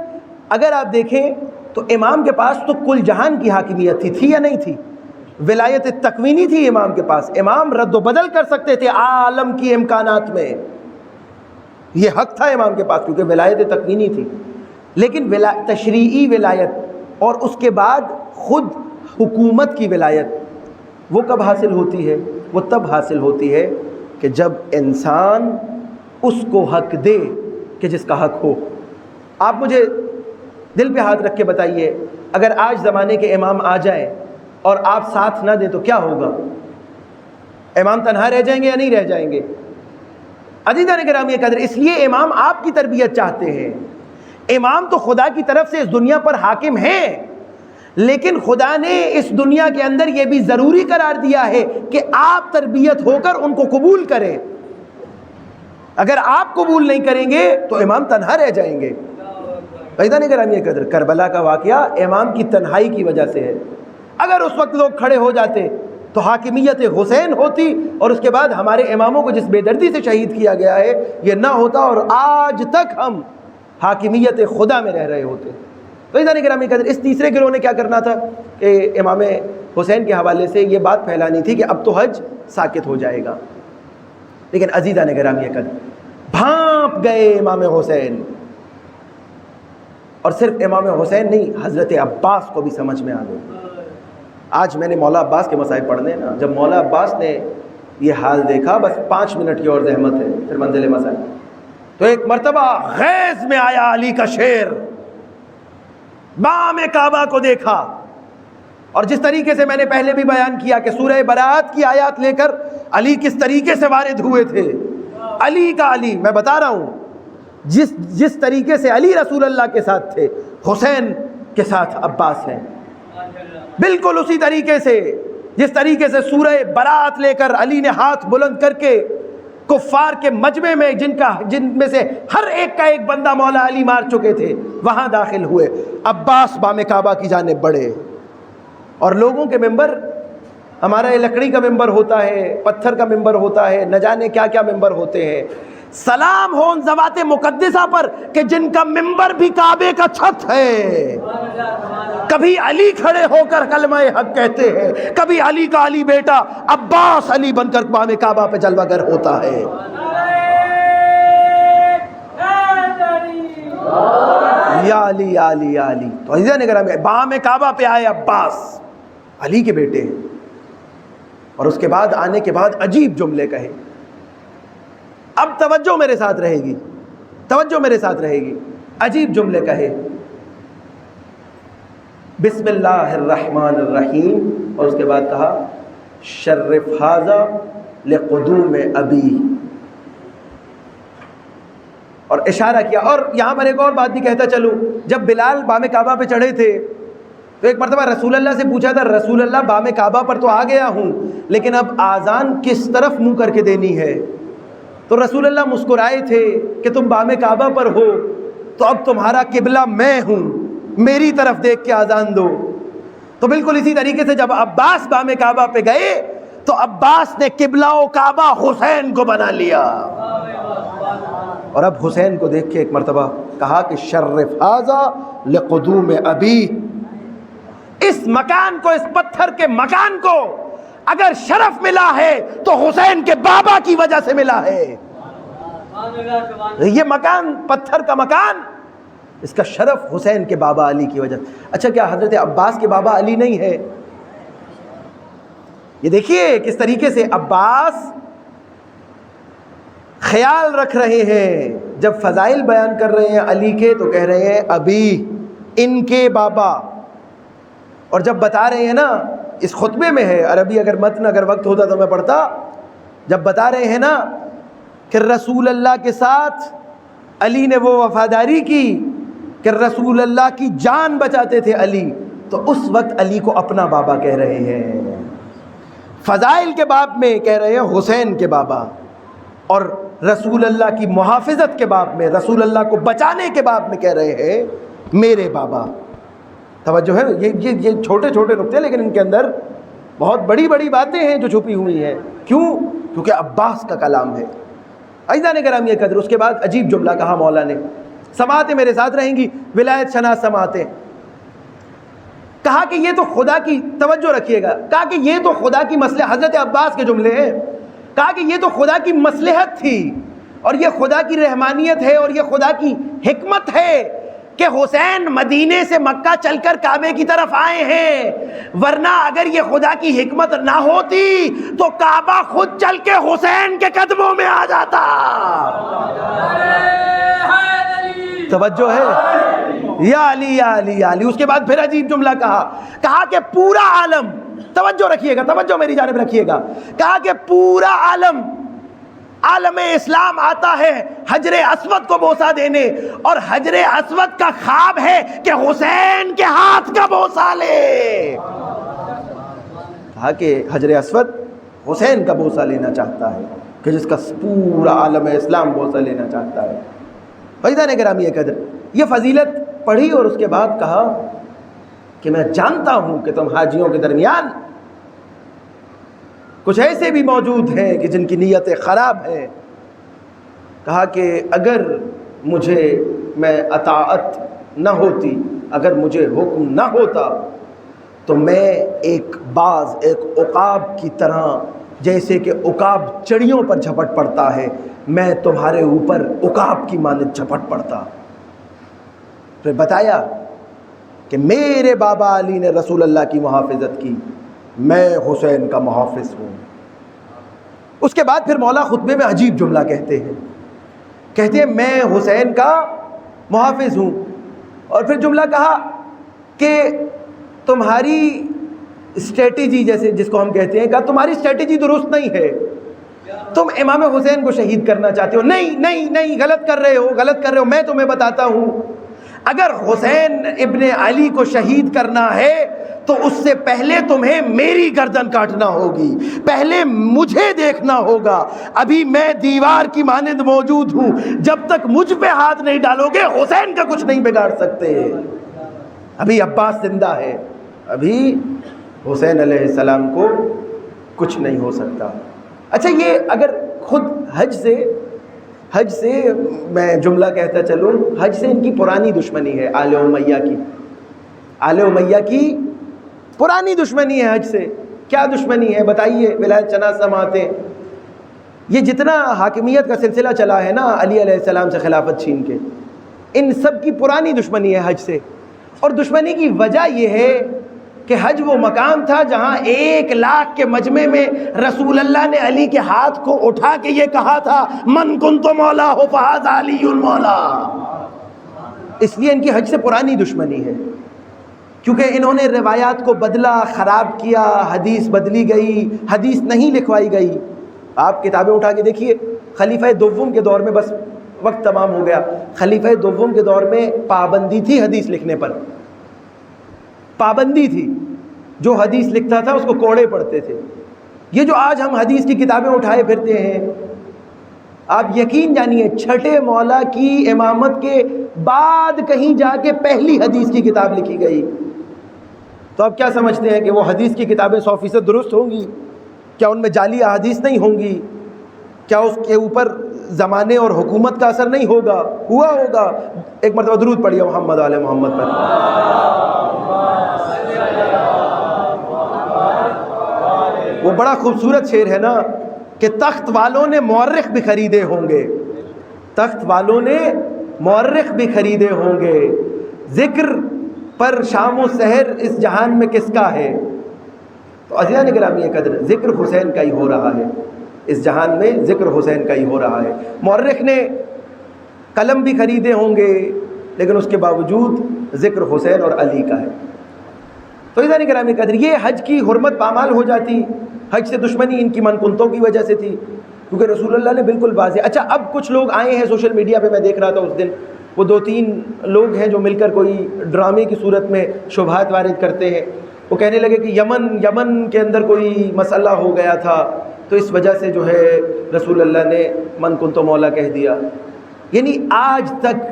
اگر آپ دیکھیں تو امام کے پاس تو کل جہان کی حاکمیت تھی یا نہیں تھی؟ ولایت تکوینی تھی امام کے پاس، امام رد و بدل کر سکتے تھے عالم کی امکانات میں، یہ حق تھا امام کے پاس کیونکہ ولایت تکوینی تھی۔ لیکن تشریعی ولایت اور اس کے بعد خود حکومت کی ولایت وہ کب حاصل ہوتی ہے؟ وہ تب حاصل ہوتی ہے کہ جب انسان اس کو حق دے کہ جس کا حق ہو۔ آپ مجھے دل پہ ہاتھ رکھ کے بتائیے، اگر آج زمانے کے امام آ جائیں اور آپ ساتھ نہ دیں تو کیا ہوگا؟ امام تنہا رہ جائیں گے یا نہیں رہ جائیں گے؟ عزیزان گرامی قدر، اس لیے امام آپ کی تربیت چاہتے ہیں۔ امام تو خدا کی طرف سے اس دنیا پر حاکم ہیں، لیکن خدا نے اس دنیا کے اندر یہ بھی ضروری قرار دیا ہے کہ آپ تربیت ہو کر ان کو قبول کریں۔ اگر آپ قبول نہیں کریں گے تو امام تنہا رہ جائیں گے۔ عزیزان گرامی قدر، کربلا کا واقعہ امام کی تنہائی کی وجہ سے ہے۔ اگر اس وقت لوگ کھڑے ہو جاتے تو حاکمیت حسین ہوتی، اور اس کے بعد ہمارے اماموں کو جس بے دردی سے شہید کیا گیا ہے یہ نہ ہوتا، اور آج تک ہم حاکمیت خدا میں رہ رہے ہوتے۔ تو عزیزان گرامی قدر، اس تیسرے گروہ نے کیا کرنا تھا کہ امام حسین کے حوالے سے یہ بات پھیلانی تھی کہ اب تو حج ساکت ہو جائے گا۔ لیکن عزیزان گرامی قدر، بھانپ گئے امام حسین، اور صرف امام حسین نہیں، حضرت عباس کو بھی سمجھ میں آ گئی۔ آج میں نے مولا عباس کے مصائب پڑھنے نا، جب مولا عباس نے یہ حال دیکھا، بس 5 منٹ کی اور زحمت ہے پھر منزل مسائل، تو ایک مرتبہ غیظ میں آیا علی کا شیر، بام کعبہ کو دیکھا، اور جس طریقے سے میں نے پہلے بھی بیان کیا کہ سورہ برات کی آیات لے کر علی کس طریقے سے وارد ہوئے تھے، علی کا علی، میں بتا رہا ہوں جس طریقے سے علی رسول اللہ کے ساتھ تھے، حسین کے ساتھ عباس ہیں، بالکل اسی طریقے سے جس طریقے سے سورہ برات لے کر علی نے ہاتھ بلند کر کے کفار کے مجمع میں جن میں سے ہر ایک کا ایک بندہ مولا علی مار چکے تھے وہاں داخل ہوئے، عباس بام کعبہ کی جانب بڑھے، اور لوگوں کے ممبر، ہمارا یہ لکڑی کا ممبر ہوتا ہے، پتھر کا ممبر ہوتا ہے، نہ جانے کیا کیا ممبر ہوتے ہیں، سلام ہو ان ذوات مقدسہ پر کہ جن کا ممبر بھی کعبے کا چھت ہے۔ کبھی علی کھڑے ہو کر کلمہ حق کہتے ہیں، کبھی علی کا علی بیٹا عباس علی بن کر بام کعبہ پہ جلوہ گر ہوتا ہے۔ یا علی یا علی یا علی۔ تو عزیزان گرامی، بام کعبہ پہ آئے عباس، علی کے بیٹے ہیں، اور اس کے بعد آنے کے بعد عجیب جملے کہے۔ اب توجہ میرے ساتھ رہے گی، توجہ میرے ساتھ رہے گی. عجیب جملے کہے, بسم اللہ الرحمن الرحیم, اور اس کے بعد کہا شرف ھذا لقدوم ابی, اور اشارہ کیا. اور یہاں پر ایک اور بات بھی کہتا چلوں, جب بلال بام کعبہ پہ چڑھے تھے تو ایک مرتبہ رسول اللہ سے پوچھا تھا, رسول اللہ بام کعبہ پر تو آ گیا ہوں لیکن اب آذان کس طرف منہ کر کے دینی ہے؟ تو رسول اللہ مسکرائے تھے کہ تم بام کعبہ پر ہو تو اب تمہارا قبلہ میں ہوں, میری طرف دیکھ کے آذان دو. تو بالکل اسی طریقے سے جب عباس بام کعبہ پہ گئے تو عباس نے قبلہ و کعبہ حسین کو بنا لیا. اور اب حسین کو دیکھ کے ایک مرتبہ کہا کہ شرف ھذا لقدوم ابی, اس مکان کو, اس پتھر کے مکان کو اگر شرف ملا ہے تو حسین کے بابا کی وجہ سے ملا ہے. یہ مکان, پتھر کا مکان, اس کا شرف حسین کے بابا علی کی وجہ. اچھا کیا حضرت عباس کے بابا علی نہیں ہے؟ یہ دیکھیے کس طریقے سے عباس خیال رکھ رہے ہیں, جب فضائل بیان کر رہے ہیں علی کے تو کہہ رہے ہیں ابھی, ان کے بابا. اور جب بتا رہے ہیں نا, اس خطبے میں ہے عربی, اگر متن اگر وقت ہوتا تو میں پڑھتا, جب بتا رہے ہیں نا کہ رسول اللہ کے ساتھ علی نے وہ وفاداری کی کہ رسول اللہ کی جان بچاتے تھے علی, تو اس وقت علی کو اپنا بابا کہہ رہے ہیں. فضائل کے باب میں کہہ رہے ہیں حسین کے بابا, اور رسول اللہ کی محافظت کے باب میں, رسول اللہ کو بچانے کے باب میں کہہ رہے ہیں میرے بابا. توجہ ہے, یہ چھوٹے چھوٹے نقطے لیکن ان کے اندر بہت بڑی بڑی باتیں ہیں جو چھپی ہوئی ہیں. کیوں؟ کیونکہ عباس کا کلام ہے. عزیزان گرامی قدر, اس کے بعد عجیب جملہ کہا مولا نے, سماعتیں میرے ساتھ رہیں گی, ولایت شناس سماعتیں. کہا کہ یہ تو خدا کی, توجہ رکھیے گا, کہا کہ یہ تو خدا کی مصلحت, حضرت عباس کے جملے ہیں, کہا کہ یہ تو خدا کی مصلحت تھی اور یہ خدا کی رحمانیت ہے اور یہ خدا کی حکمت ہے کہ حسین مدینے سے مکہ چل کر کعبے کی طرف آئے ہیں, ورنہ اگر یہ خدا کی حکمت نہ ہوتی تو کعبہ خود چل کے حسین کے قدموں میں آ جاتا. توجہ ہے, یا علی یا علی یا علی. اس کے بعد پھر عجیب جملہ کہا کہ پورا عالم, توجہ رکھیے گا, توجہ میری جانب رکھیے گا, کہا کہ پورا عالم اسلام آتا ہے حجر اسود کو بوسہ دینے, اور حجر اسود کا خواب ہے کہ حسین کے ہاتھ کا بوسہ لے. کہا کہ حجر اسود حسین کا بوسہ لینا چاہتا ہے, کہ جس کا پورا عالم اسلام بوسہ لینا چاہتا ہے. عزیزان گرامی قدر, یہ فضیلت پڑھی اور اس کے بعد کہا کہ میں جانتا ہوں کہ تم حاجیوں کے درمیان کچھ ایسے بھی موجود ہیں کہ جن کی نیتیں خراب ہیں. کہا کہ اگر مجھے میں اطاعت نہ ہوتی, اگر مجھے حکم نہ ہوتا تو میں ایک باز, ایک عقاب کی طرح, جیسے کہ عقاب چڑیوں پر جھپٹ پڑتا ہے, میں تمہارے اوپر عقاب کی مانند جھپٹ پڑتا. پھر بتایا کہ میرے بابا علی نے رسول اللہ کی محافظت کی, میں حسین کا محافظ ہوں. اس کے بعد پھر مولا خطبے میں عجیب جملہ کہتے ہیں میں حسین کا محافظ ہوں. اور پھر جملہ کہا کہ تمہاری اسٹریٹجی, جیسے جس کو ہم کہتے ہیں, کہا تمہاری اسٹریٹجی درست نہیں ہے, تم امام حسین کو شہید کرنا چاہتے ہو. نہیں, غلط کر رہے ہو. میں تمہیں بتاتا ہوں, اگر حسین ابن علی کو شہید کرنا ہے تو اس سے پہلے تمہیں میری گردن کاٹنا ہوگی, پہلے مجھے دیکھنا ہوگا. ابھی میں دیوار کی مانند موجود ہوں, جب تک مجھ پہ ہاتھ نہیں ڈالو گے حسین کا کچھ نہیں بگاڑ سکتے. ابھی عباس زندہ ہے, ابھی حسین علیہ السلام کو کچھ نہیں ہو سکتا. اچھا, یہ اگر خود حج سے میں جملہ کہتا چلوں, حج سے ان کی پرانی دشمنی ہے, آل امیہ کی پرانی دشمنی ہے حج سے. کیا دشمنی ہے بتائیے؟ ولایت شناس سماعتیں, یہ جتنا حاکمیت کا سلسلہ چلا ہے نا علی علیہ السلام سے خلافت چھین کے, ان سب کی پرانی دشمنی ہے حج سے. اور دشمنی کی وجہ یہ ہے کہ حج وہ مقام تھا جہاں 1,00,000 کے مجمع میں رسول اللہ نے علی کے ہاتھ کو اٹھا کے یہ کہا تھا من کنت مولا ہو فہذا علی المولا. اس لیے ان کی حج سے پرانی دشمنی ہے، کیونکہ انہوں نے روایات کو بدلا، خراب کیا، حدیث بدلی گئی، حدیث نہیں لکھوائی گئی. آپ کتابیں اٹھا کے دیکھیے، خلیفہ دوم کے دور میں، بس وقت تمام ہو گیا، خلیفہ دوم کے دور میں پابندی تھی حدیث لکھنے پر، پابندی تھی. جو حدیث لکھتا تھا اس کو کوڑے پڑتے تھے. یہ جو آج ہم حدیث کی کتابیں اٹھائے پھرتے ہیں، آپ یقین جانیے چھٹے مولا کی امامت کے بعد کہیں جا کے پہلی حدیث کی کتاب لکھی گئی. تو آپ کیا سمجھتے ہیں کہ وہ حدیث کی کتابیں 100% درست ہوں گی؟ کیا ان میں جعلی احادیث نہیں ہوں گی؟ کیا اس کے اوپر زمانے اور حکومت کا اثر نہیں ہوگا؟ ہوا ہوگا. ایک مرتبہ درود پڑھیے محمد علیہ محمد پر. وہ بڑا خوبصورت شعر ہے نا کہ تخت والوں نے مورخ بھی خریدے ہوں گے، تخت والوں نے مورخ بھی خریدے ہوں گے، ذکر پر شام و سحر اس جہان میں کس کا ہے. تو عزیزان گرامی قدر، ذکر حسین کا ہی ہو رہا ہے اس جہان میں، ذکر حسین کا ہی ہو رہا ہے. مورخ نے قلم بھی خریدے ہوں گے لیکن اس کے باوجود ذکر حسین اور علی کا ہے. تو عزیزان گرامی قدر، یہ حج کی حرمت پامال ہو جاتی. حج سے دشمنی ان کی منکنتوں کی وجہ سے تھی، کیونکہ رسول اللہ نے بالکل واضح. اچھا، اب کچھ لوگ آئے ہیں سوشل میڈیا پہ، میں دیکھ رہا تھا اس دن، وہ 2-3 لوگ ہیں جو مل کر کوئی ڈرامے کی صورت میں شبہات وارد کرتے ہیں. وہ کہنے لگے کہ یمن کے اندر کوئی مسئلہ ہو گیا تھا تو اس وجہ سے جو ہے رسول اللہ نے من کنت مولا کہہ دیا. یعنی آج تک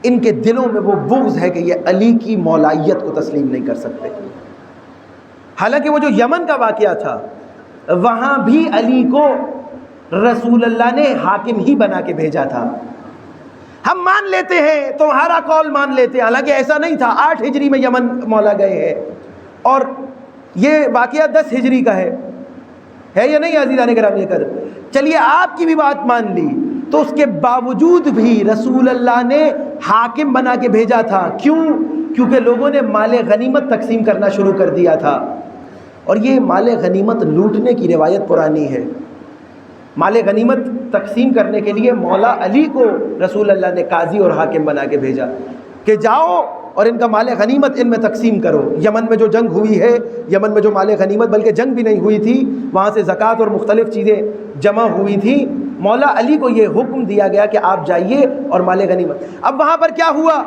ان کے دلوں میں وہ بغض ہے کہ یہ علی کی مولائیت کو تسلیم نہیں کر سکتے. حالانکہ وہ جو یمن کا واقعہ تھا وہاں بھی علی کو رسول اللہ نے حاکم ہی بنا کے بھیجا تھا. ہم مان لیتے ہیں، تمہارا قول مان لیتے ہیں، حالانکہ ایسا نہیں تھا. 8 ہجری میں یمن مولا گئے ہیں اور یہ واقعہ 10 ہجری کا ہے یا نہیں عزیزان گرامی قدر؟ چلیے آپ کی بھی بات مان لی، تو اس کے باوجود بھی رسول اللہ نے حاکم بنا کے بھیجا تھا. کیوں؟ کیونکہ لوگوں نے مال غنیمت تقسیم کرنا شروع کر دیا تھا، اور یہ مال غنیمت لوٹنے کی روایت پرانی ہے. مال غنیمت تقسیم کرنے کے لیے مولا علی کو رسول اللہ نے قاضی اور حاکم بنا کے بھیجا کہ جاؤ اور ان کا مال غنیمت ان میں تقسیم کرو. یمن میں جو جنگ ہوئی ہے، یمن میں جو مال غنیمت، بلکہ جنگ بھی نہیں ہوئی تھی، وہاں سے زکوٰۃ اور مختلف چیزیں جمع ہوئی تھی، مولا علی کو یہ حکم دیا گیا کہ آپ جائیے اور مال غنیمت. اب وہاں پر کیا ہوا؟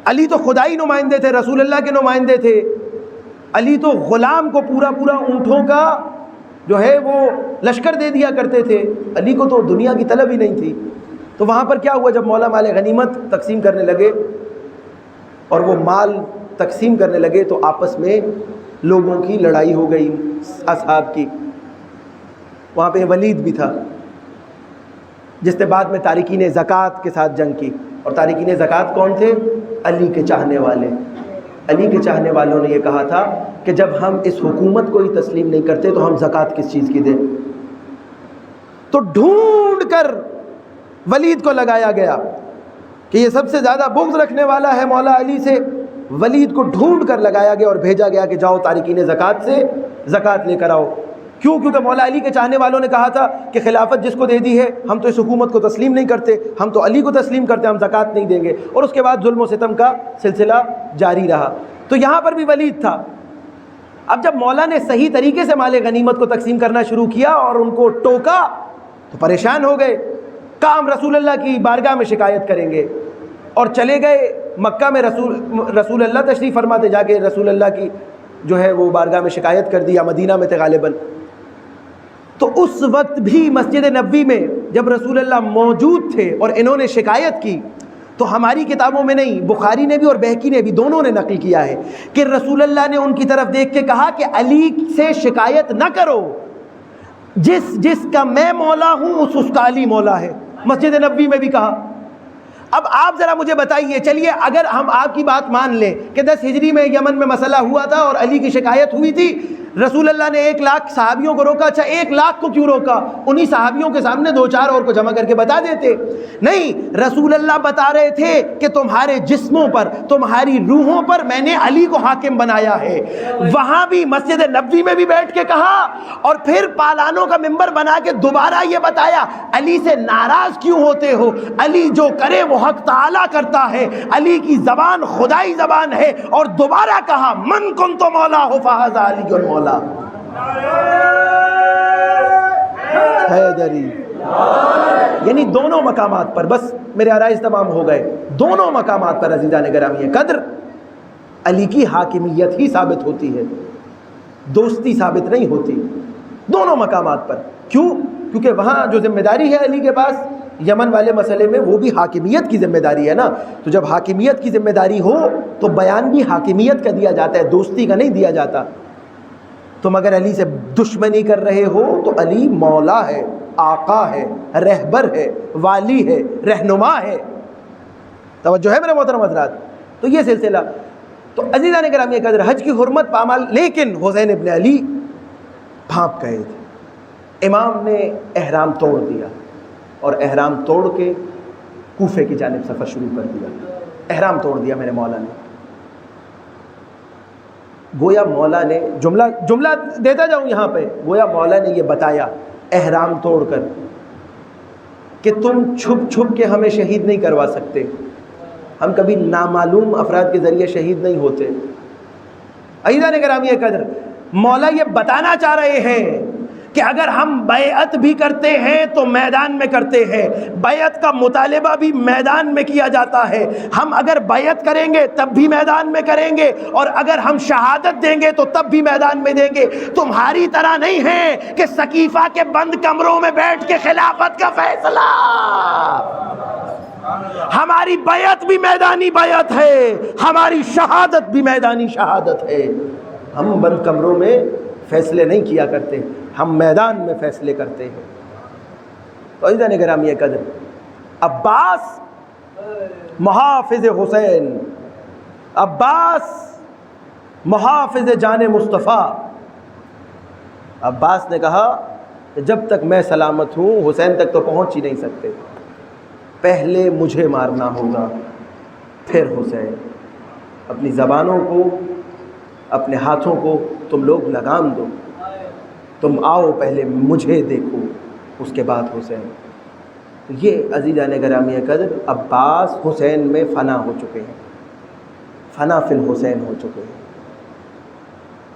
علی تو خدائی نمائندے تھے، رسول اللہ کے نمائندے تھے. علی تو غلام کو پورا اونٹوں کا جو ہے وہ لشکر دے دیا کرتے تھے. علی کو تو دنیا کی طلب ہی نہیں تھی. تو وہاں پر کیا ہوا؟ جب مولا مال غنیمت تقسیم کرنے لگے اور وہ مال تقسیم کرنے لگے تو آپس میں لوگوں کی لڑائی ہو گئی، اصحاب کی. وہاں پہ ولید بھی تھا جس نے بعد میں تارکین زکوٰۃ کے ساتھ جنگ کی. اور تارکین زکوٰۃ کون تھے؟ علی کے چاہنے والے. علی کے چاہنے والوں نے یہ کہا تھا کہ جب ہم اس حکومت کو ہی تسلیم نہیں کرتے تو ہم زکوٰۃ کس چیز کی دیں. تو ڈھونڈ کر ولید کو لگایا گیا کہ یہ سب سے زیادہ بغض رکھنے والا ہے مولا علی سے. ولید کو ڈھونڈ کر لگایا گیا اور بھیجا گیا کہ جاؤ تارکین زکوٰۃ سے زکوٰۃ لے کر آؤ. کیوں؟ کیونکہ مولا علی کے چاہنے والوں نے کہا تھا کہ خلافت جس کو دے دی ہے ہم تو اس حکومت کو تسلیم نہیں کرتے، ہم تو علی کو تسلیم کرتے، ہم زکوٰۃ نہیں دیں گے. اور اس کے بعد ظلم و ستم کا سلسلہ جاری رہا. تو یہاں پر بھی ولید تھا. اب جب مولا نے صحیح طریقے سے مال غنیمت کو تقسیم کرنا شروع کیا اور ان کو ٹوکا تو پریشان ہو گئے. کام رسول اللہ کی بارگاہ میں شکایت کریں گے، اور چلے گئے مکہ میں. رسول اللہ تشریف فرماتے، جا کے رسول اللہ کی جو ہے وہ بارگاہ میں شکایت کر دیا. مدینہ میں تھے غالباً. تو اس وقت بھی مسجد نبوی میں جب رسول اللہ موجود تھے اور انہوں نے شکایت کی تو ہماری کتابوں میں نہیں، بخاری نے بھی اور بہقی نے بھی دونوں نے نقل کیا ہے کہ رسول اللہ نے ان کی طرف دیکھ کے کہا کہ علی سے شکایت نہ کرو، جس کا میں مولا ہوں اس کا علی مولا ہے. مسجد نبوی میں بھی کہا. اب آپ ذرا مجھے بتائیے، چلیے اگر ہم آپ کی بات مان لیں کہ 10 ہجری میں یمن میں مسئلہ ہوا تھا اور علی کی شکایت ہوئی تھی، رسول اللہ نے 1,00,000 صحابیوں کو روکا، اچھا 1,00,000 کو کیوں روکا؟ انہی صحابیوں کے سامنے 2-4 اور کو جمع کر کے بتا دیتے۔ نہیں، رسول اللہ بتا رہے تھے کہ تمہارے جسموں پر، تمہاری روحوں پر میں نے علی کو حاکم بنایا ہے۔ وہاں بھی مسجد نبوی میں بھی بیٹھ کے کہا، اور پھر پالانوں کا منبر بنا کے دوبارہ یہ بتایا، علی سے ناراض کیوں ہوتے ہو؟ علی جو کرے وہ حق تعالی کرتا ہے، علی کی زبان خدائی زبان ہے۔ اور دوبارہ کہا، من کنت مولا ہو فہذا علی مولا حیدری۔ یعنی دونوں مقامات پر، بس میرے عرائض تمام ہو گئے، دونوں مقامات پر عزیزان گرامی قدر علی کی حاکمیت ہی ثابت ہوتی ہے، دوستی ثابت نہیں ہوتی، دونوں مقامات پر۔ کیوں؟ کیونکہ وہاں جو ذمہ داری ہے علی کے پاس یمن والے مسئلے میں، وہ بھی حاکمیت کی ذمہ داری ہے نا۔ تو جب حاکمیت کی ذمہ داری ہو تو بیان بھی حاکمیت کا دیا جاتا ہے، دوستی کا نہیں دیا جاتا۔ تم اگر علی سے دشمنی کر رہے ہو تو علی مولا ہے، آقا ہے، رہبر ہے، والی ہے، رہنما ہے۔ توجہ ہے میرے محترم حضرات؟ تو یہ سلسلہ، تو عزیزان گرامی قدر حج کی حرمت پامال، لیکن حسین ابن علی بھانپ گئے تھے۔ امام نے احرام توڑ دیا اور احرام توڑ کے کوفے کی جانب سفر شروع کر دیا۔ احرام توڑ دیا میرے مولا نے۔ گویا مولا نے جملہ دیتا جاؤں یہاں پہ، گویا مولا نے یہ بتایا احرام توڑ کر کہ تم چھپ چھپ کے ہمیں شہید نہیں کروا سکتے، ہم کبھی نامعلوم افراد کے ذریعے شہید نہیں ہوتے۔ عزیزان گرامی قدر، مولا یہ بتانا چاہ رہے ہیں کہ اگر ہم بیعت بھی کرتے ہیں تو میدان میں کرتے ہیں، بیعت کا مطالبہ بھی میدان میں کیا جاتا ہے۔ ہم اگر بیعت کریں گے تب بھی میدان میں کریں گے، اور اگر ہم شہادت دیں گے تو تب بھی میدان میں دیں گے۔ تمہاری طرح نہیں ہے کہ سقیفہ کے بند کمروں میں بیٹھ کے خلافت کا فیصلہ۔ ہماری بیعت بھی میدانی بیعت ہے، ہماری شہادت بھی میدانی شہادت ہے۔ ہم بند کمروں میں فیصلے نہیں کیا کرتے، ہم میدان میں فیصلے کرتے ہیں۔ تو عزیزان گرامی قدر، عباس محافظ حسین، عباس محافظ جان مصطفیٰ، عباس نے کہا کہ جب تک میں سلامت ہوں حسین تک تو پہنچ ہی نہیں سکتے، پہلے مجھے مارنا ہوگا پھر حسین۔ اپنی زبانوں کو، اپنے ہاتھوں کو تم لوگ لگام دو، تم آؤ پہلے مجھے دیکھو اس کے بعد حسین۔ یہ عزیزان گرامی قدر عباس حسین میں فنا ہو چکے ہیں، فنا فی الحسین ہو چکے ہیں۔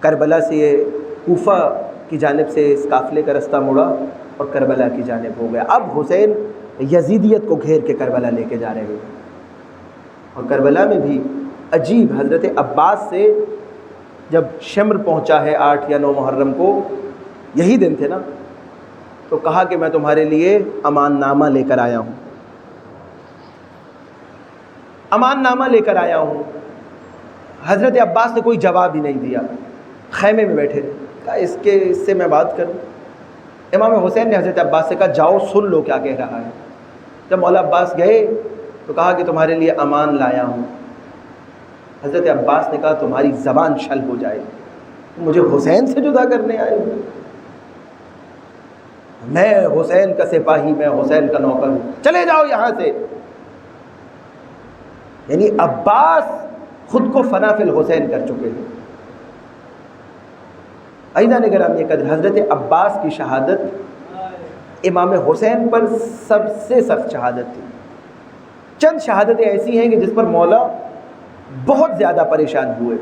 کربلا سے یہ کوفہ کی جانب سے اس قافلے کا رستہ مڑا اور کربلا کی جانب ہو گیا۔ اب حسین یزیدیت کو گھیر کے کربلا لے کے جا رہے ہیں، اور کربلا میں بھی عجیب، حضرت عباس سے جب شمر پہنچا ہے 8 یا 9 محرم کو، یہی دن تھے نا، تو کہا کہ میں تمہارے لیے امان نامہ لے کر آیا ہوں، امان نامہ لے کر آیا ہوں۔ حضرت عباس نے کوئی جواب ہی نہیں دیا، خیمے میں بیٹھے رہے۔ کہا اس سے میں بات کروں؟ امام حسین نے حضرت عباس سے کہا جاؤ سن لو کیا کہہ رہا ہے۔ جب مولا عباس گئے تو کہا کہ تمہارے لیے امان لایا ہوں۔ حضرت عباس نے کہا تمہاری زبان شل ہو جائے، مجھے حسین سے جدا کرنے آئے ہو؟ میں حسین کا سپاہی، میں حسین کا نوکر ہوں، چلے جاؤ یہاں سے۔ یعنی عباس خود کو فنا فی الحسین کر چکے ہیں۔ عزیزان گرامی قدر، حضرت عباس کی شہادت امام حسین پر سب سے سخت شہادت تھی۔ چند شہادتیں ایسی ہیں کہ جس پر مولا بہت زیادہ پریشان ہوئے۔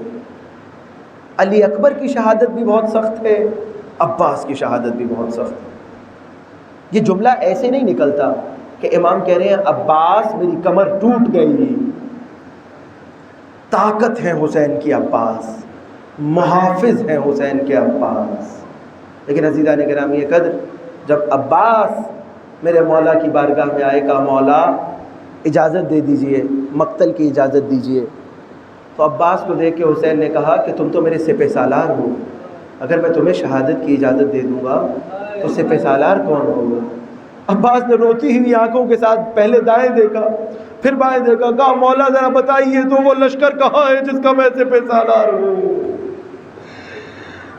علی اکبر کی شہادت بھی بہت سخت ہے، عباس کی شہادت بھی بہت سخت ہے۔ یہ جملہ ایسے نہیں نکلتا کہ امام کہہ رہے ہیں عباس میری کمر ٹوٹ گئی، طاقت ہے حسین کی عباس، محافظ ہیں حسین کے عباس۔ لیکن عزیزان گرامی قدر، جب عباس میرے مولا کی بارگاہ میں آئے، کہا مولا اجازت دے دیجئے، مقتل کی اجازت دیجئے، تو عباس کو دیکھ کے حسین نے کہا کہ تم تو میرے سپہ سالار ہو، اگر میں تمہیں شہادت کی اجازت دے دوں گا تو سپہ سالار کون ہوگا؟ عباس نے روتی ہوئی آنکھوں کے ساتھ پہلے دائیں دیکھا پھر بائیں دیکھا، کہا مولا ذرا بتائیے تو وہ لشکر کہاں ہے جس کا میں سپہ سالار ہوں؟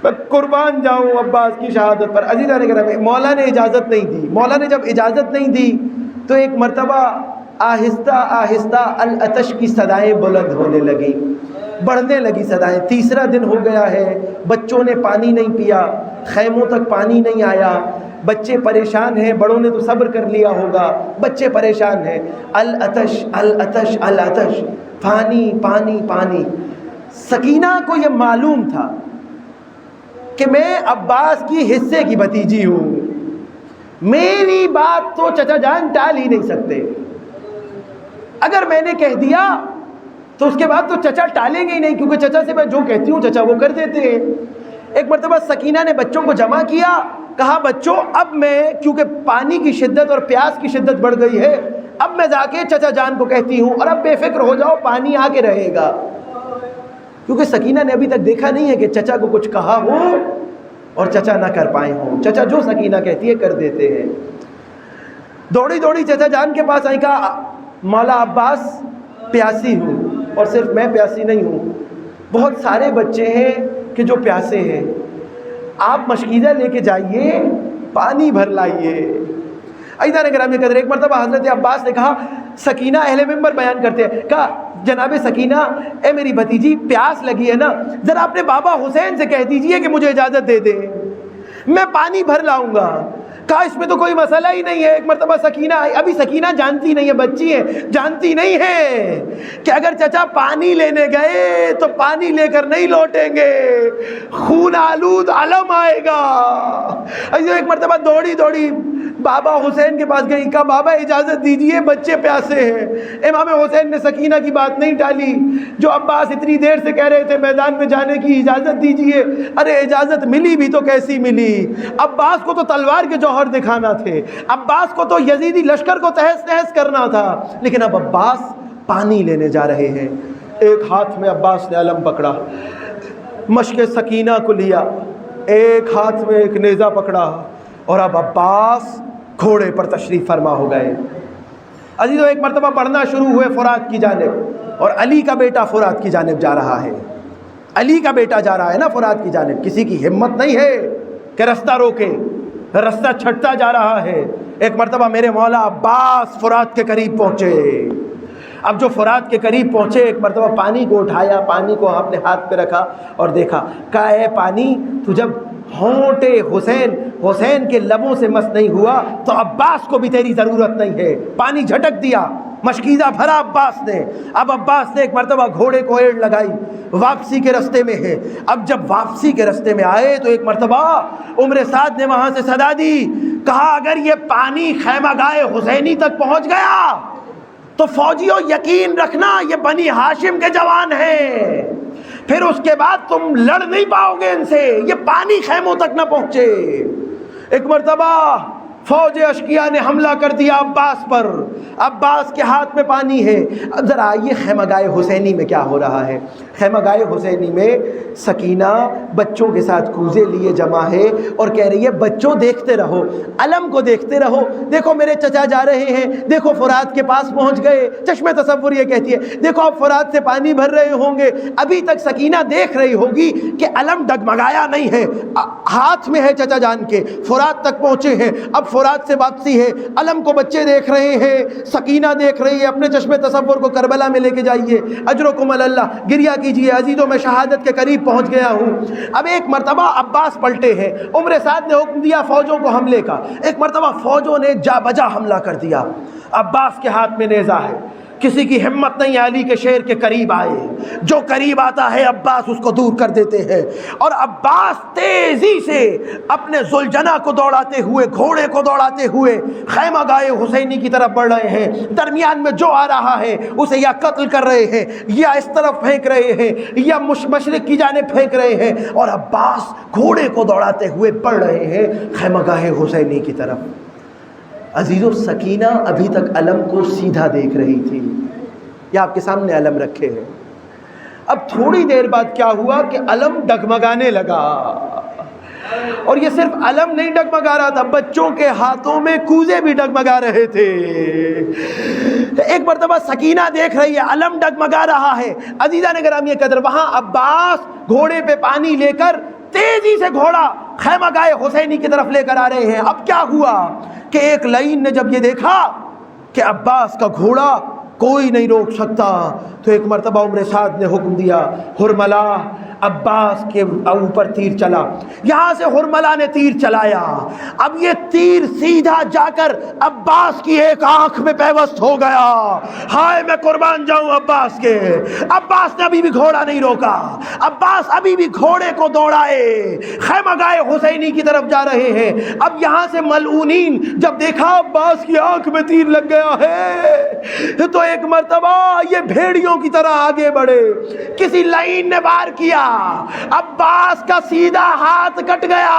میں قربان جاؤں عباس کی شہادت پر۔ عزیزان گرامی، مولا نے اجازت نہیں دی۔ مولا نے جب اجازت نہیں دی تو ایک مرتبہ آہستہ آہستہ العطش کی صدائیں بلند ہونے لگی، بڑھنے لگی صدائیں۔ تیسرا دن ہو گیا ہے، بچوں نے پانی نہیں پیا، خیموں تک پانی نہیں آیا، بچے پریشان ہیں۔ بڑوں نے تو صبر کر لیا ہوگا، بچے پریشان ہیں۔ العطش العطش العطش، پانی پانی پانی۔ سکینہ کو یہ معلوم تھا کہ میں عباس کی حصے کی بھتیجی ہوں، میری بات تو چچا جان ٹال ہی نہیں سکتے۔ اگر میں نے کہہ دیا تو اس کے بعد تو چچا ٹالیں گے ہی نہیں، کیونکہ چچا سے میں جو کہتی ہوں چچا وہ کر دیتے ہیں۔ ایک مرتبہ سکینہ نے بچوں کو جمع کیا، کہا بچوں اب میں، کیونکہ پانی کی شدت اور پیاس کی شدت بڑھ گئی ہے، اب میں جا کے چچا جان کو کہتی ہوں، اور اب بے فکر ہو جاؤ، پانی آ کے رہے گا۔ کیونکہ سکینہ نے ابھی تک دیکھا نہیں ہے کہ چچا کو کچھ کہا ہو اور چچا نہ کر پائے ہوں۔ چچا جو سکینہ کہتی ہے کر دیتے ہیں۔ دوڑی دوڑی چچا جان کے پاس آئی، کہا مولا عباس پیاسی ہوں، اور صرف میں پیاسی نہیں ہوں، بہت سارے بچے ہیں کہ جو پیاسے ہیں، آپ مشکیزہ لے کے جائیے، پانی بھر لائیے۔ عزیزان گرامی قدر، ایک مرتبہ حضرت عباس نے کہا، سکینہ اہل منبر بیان کرتے ہیں، کہا جناب سکینہ، اے میری بھتیجی پیاس لگی ہے نا، ذرا اپنے بابا حسین سے کہہ دیجئے کہ مجھے اجازت دے دے، میں پانی بھر لاؤں گا۔ کہا اس میں تو کوئی مسئلہ ہی نہیں ہے۔ ایک مرتبہ سکینہ آئی، ابھی سکینہ جانتی نہیں ہے، بچی ہے، جانتی نہیں ہے کہ اگر چچا پانی لینے گئے تو پانی لے کر نہیں لوٹیں گے، خون آلود علم آئے گا۔ ایک مرتبہ دوڑی دوڑی بابا حسین کے پاس گئی، کہا بابا اجازت دیجئے، بچے پیاسے ہیں۔ امام حسین نے سکینہ کی بات نہیں ٹالی، جو عباس اتنی دیر سے کہہ رہے تھے میدان میں جانے کی، اجازت دیجئے۔ ارے اجازت ملی بھی تو کیسی ملی؟ عباس کو تو تلوار کے جوہر دکھانا تھے، عباس کو تو یزیدی لشکر کو تہس نہس کرنا تھا، لیکن اب عباس پانی لینے جا رہے ہیں۔ ایک ہاتھ میں عباس نے علم پکڑا، مشق سکینہ کو لیا، ایک ہاتھ میں ایک نیزہ پکڑا، اور اب عباس گھوڑے پر تشریف فرما ہو گئے۔ عزیزو، ایک مرتبہ بڑھنا شروع ہوئے فرات کی جانب، اور علی کا بیٹا فرات کی جانب جا رہا ہے۔ علی کا بیٹا جا رہا ہے نا فرات کی جانب، کسی کی ہمت نہیں ہے کہ رستہ روکے، رستہ چھٹتا جا رہا ہے۔ ایک مرتبہ میرے مولا عباس فرات کے قریب پہنچے۔ اب جو فرات کے قریب پہنچے، ایک مرتبہ پانی کو اٹھایا، پانی کو اپنے ہاتھ پہ رکھا اور دیکھا، کہا اے پانی، تو جب ہونٹے حسین کے لبوں سے مس نہیں ہوا تو عباس کو بھی تیری ضرورت نہیں ہے۔ پانی جھٹک دیا، مشکیزہ بھرا عباس نے۔ اب عباس نے ایک مرتبہ گھوڑے کو ایڑ لگائی، واپسی کے رستے میں ہے۔ اب جب واپسی کے رستے میں آئے تو ایک مرتبہ عمر سعد نے وہاں سے صدا دی، کہا اگر یہ پانی خیمہ گاہ حسینی تک پہنچ گیا تو فوجیوں یقین رکھنا یہ بنی ہاشم کے جوان ہیں، پھر اس کے بعد تم لڑ نہیں پاؤ گے ان سے، یہ پانی خیموں تک نہ پہنچے۔ ایک مرتبہ فوج اشقیاء نے حملہ کر دیا عباس پر، عباس کے ہاتھ میں پانی ہے۔ اب ذرا آئیے خیمہ گاہ حسینی میں کیا ہو رہا ہے۔ خیمہ گاہ حسینی میں سکینہ بچوں کے ساتھ کوزے لیے جمع ہے اور کہہ رہی ہے بچوں دیکھتے رہو، علم کو دیکھتے رہو، دیکھو میرے چچا جا رہے ہیں، دیکھو فرات کے پاس پہنچ گئے۔ چشم تصور یہ کہتی ہے دیکھو اب فرات سے پانی بھر رہے ہوں گے۔ ابھی تک سکینہ دیکھ رہی ہوگی کہ علم ڈگمگایا نہیں ہے، ہاتھ میں ہے چچا جان کے، فرات تک پہنچے ہیں، اب فرات سے واپسی ہے، علم کو بچے دیکھ رہے ہیں، سکینہ دیکھ رہی ہے۔ اپنے چشم تصور کو کربلا میں لے کے جائیے، اجرکم اللہ، گریہ کیجیے۔ عزیزوں، میں شہادت کے قریب پہنچ گیا ہوں۔ اب ایک مرتبہ عباس پلٹے ہیں، عمر سعد نے حکم دیا فوجوں کو حملے کا۔ ایک مرتبہ فوجوں نے جا بجا حملہ کر دیا۔ عباس کے ہاتھ میں نیزہ ہے، کسی کی ہمت نہیں علی کے شیر کے قریب آئے، جو قریب آتا ہے عباس اس کو دور کر دیتے ہیں، اور عباس تیزی سے اپنے ذوالجناح کو دوڑاتے ہوئے، گھوڑے کو دوڑاتے ہوئے خیمہ گاہ حسینی کی طرف بڑھ رہے ہیں۔ درمیان میں جو آ رہا ہے اسے یا قتل کر رہے ہیں، یا اس طرف پھینک رہے ہیں، یا مشرق کی جانب پھینک رہے ہیں، اور عباس گھوڑے کو دوڑاتے ہوئے بڑھ رہے ہیں خیمہ گاہ حسینی کی طرف۔ عزیزو، سکینہ ابھی تک علم کو سیدھا دیکھ رہی تھی، یہ آپ کے سامنے علم رکھے ہیں۔ اب تھوڑی دیر بعد کیا ہوا کہ علم ڈگمگانے لگا، اور یہ صرف علم نہیں ڈگمگا رہا تھا، بچوں کے ہاتھوں میں کوزے بھی ڈگمگا رہے تھے۔ ایک مرتبہ سکینہ دیکھ رہی ہے علم ڈگمگا رہا ہے۔ عزیزان گرامی قدر، وہاں عباس گھوڑے پہ پانی لے کر تیزی سے گھوڑا خیمہ گاہ حسینی کی طرف لے کر آ رہے ہیں۔ اب کیا ہوا کہ ایک لعین نے جب یہ دیکھا کہ عباس کا گھوڑا کوئی نہیں روک سکتا، تو ایک مرتبہ عمر سعد نے حکم دیا، ہرملا عباس کے اوپر تیر چلا۔ یہاں سے ہرملا نے تیر چلایا، اب یہ تیر سیدھا جا کر عباس کی ایک آنکھ میں پیوست ہو گیا۔ ہائے میں قربان جاؤں عباس کے۔ عباس نے ابھی بھی گھوڑا نہیں روکا، عباس ابھی بھی گھوڑے کو دوڑائے خیمہ گاہ حسینی کی طرف جا رہے ہیں۔ اب یہاں سے ملعونین جب دیکھا عباس کی آنکھ میں تیر لگ گیا ہے تو ایک مرتبہ یہ بھیڑیوں کی طرح آگے بڑھے، کسی لعین نے وار کیا، عباس کا سیدھا ہاتھ کٹ گیا۔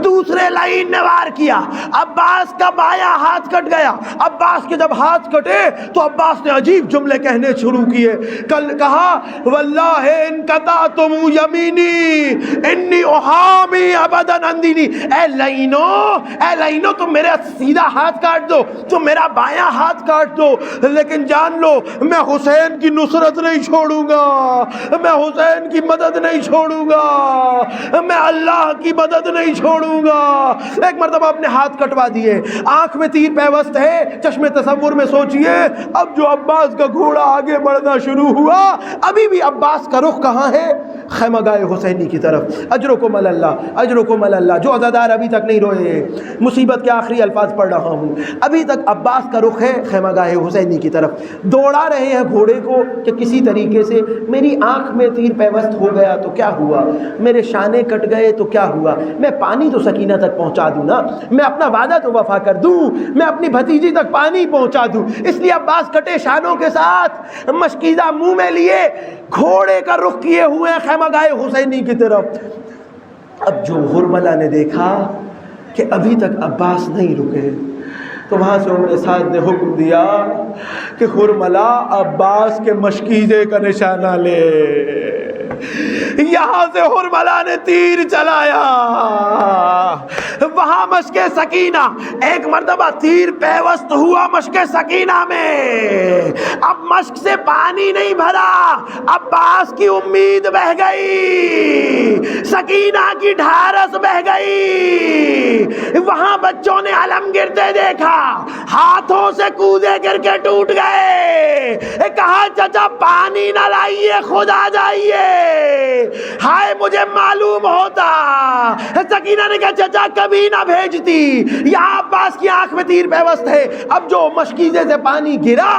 دوسرے لعین نے وار کیا، عباس کا بایاں ہاتھ کٹ گیا۔ عباس کے جب ہاتھ کٹے تو عباس نے عجیب جملے کہنے شروع کیے۔ کل کہا واللہ ان قطعتم یمینی انی احامی ابدا عن دینی، اے لعینو تم میرا سیدھا ہاتھ کاٹ دو، تم میرا بایاں ہاتھ کاٹ دو، لیکن جان لو میں حسین کی نصرت نہیں چھوڑوں گا، میں حسین کی مدد نہیں چھوڑوں گا، میں اللہ کی مدد نہیں چھوڑوں گا۔ ایک مرتبہ اپنے ہاتھ کٹوا دیے، آنکھ میں تیر پیوست ہے۔ چشم تصور میں سوچئے اب جو عباس کا گھوڑا آگے بڑھنا شروع ہوا، ابھی بھی عباس کا رخ کہاں ہے؟ خیمہ گاہ حسینی کی طرف۔ اجرکم اللہ، اجرکم اللہ۔ جو عزادار ابھی تک نہیں روئے، مصیبت کے آخری الفاظ پڑھ رہا ہوں، ابھی تک عباس کا رخ ہے خیمہ گاہ حسینی کی طرف، دوڑا رہے ہیں گھوڑے کو کہ کسی طریقے سے میری آنکھ میں تیر پیوست ہو گیا تو کیا ہوا، میرے شانے کٹ گئے تو کیا ہوا، میں پانی تو سکینہ تک پہنچا دوں نا، میں اپنا وعدہ تو وفا کر دوں، میں اپنی بھتیجی تک پانی پہنچا دوں۔ اس لیے عباس کٹے شانوں کے ساتھ مشکیزہ منہ میں لیے گھوڑے کا رخ کیے ہوئے ہیں خیمہ گاہ حسینی کی طرف۔ اب جو ہرملا نے دیکھا کہ ابھی تک عباس نہیں رکے تو وہاں سے عمر سعد نے حکم دیا کہ ہرملا عباس کے مشکیزے کا نشانہ لے۔ یہاں سے ہرملا نے تیر چلایا، وہاں مشک سکینہ، ایک مرتبہ تیر پیوست ہوا مشک سکینہ میں، اب مشک سے پانی نہیں بھرا، عباس کی امید بہہ گئی، سکینہ کی ڈھارس بہہ گئی۔ وہاں بچوں نے علم گرتے دیکھا، ہاتھوں سے کودے گر کے ٹوٹ گئے، کہا چچا پانی نہ لائیے خود آ جائیے، ہائے مجھے معلوم ہوتا۔ سکینہ نے کہا چچا کبھی نہ بھیجتی، یہاں عباس کی آنکھ میں تیر پیوست ہے۔ اب جو مشکیزے سے پانی گرا،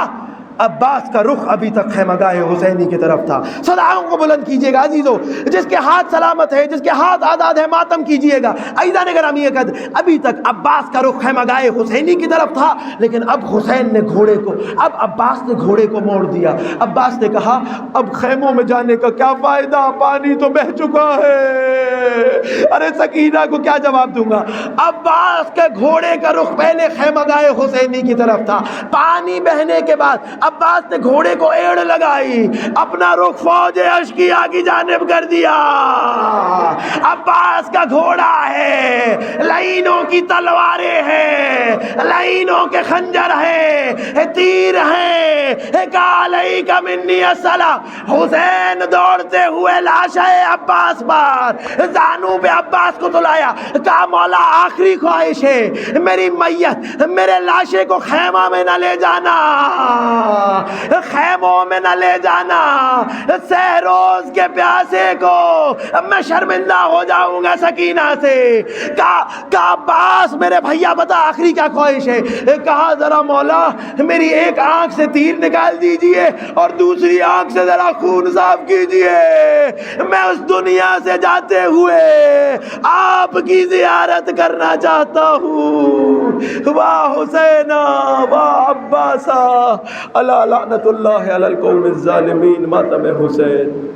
عباس کا رخ ابھی تک خیمہ گاہ حسینی کی طرف تھا۔ صداؤں کو بلند کیجئے گا عزیزو، جس کے ہاتھ سلامت ہے، جس کے ہاتھ آزاد ہے ماتم کیجئے گا۔ عزیزان گرامی قدر، ابھی تک عباس کا رخ خیمہ گاہ حسینی کی طرف تھا، لیکن اب حسین نے گھوڑے کو، اب عباس نے گھوڑے کو موڑ دیا۔ عباس نے کہا اب خیموں میں جانے کا کیا فائدہ، پانی تو بہہ چکا ہے، ارے سکینہ کو کیا جواب دوں گا۔ عباس کے گھوڑے کا رخ پہلے خیمہ گاہ حسینی کی طرف تھا، پانی بہنے کے بعد عباس نے گھوڑے کو ایڑ لگائی، اپنا رخ فوج اشقیاء کی جانب کر دیا۔ عباس کا گھوڑا ہے، لعینوں کی تلواریں ہیں، لعینوں کے خنجر ہیں، تیر ہیں، علیک منی السلام۔ حسین دوڑتے ہوئے لاشِ عباس پر، زانو پہ عباس کو تلایا، کہا مولا آخری خواہش ہے، میری میت، میرے لاشے کو خیمہ میں نہ لے جانا، خیموں میں نہ لے جانا، سہروز کے پیاسے کو میں شرمندہ ہو جاؤں گا سکینہ سے۔ کہا عباس میرے بھیا بتا آخری کیا خواہش ہے؟ کہا ذرا مولا میری ایک آنکھ سے تیر نکال دیجئے اور دوسری آنکھ سے ذرا خون صاف کیجئے، میں اس دنیا سے جاتے ہوئے آپ کی زیارت کرنا چاہتا ہوں۔ واہ حسینہ واہ عباسہ، الا لعنت اللہ علی القوم الظالمین، ماتم حسین۔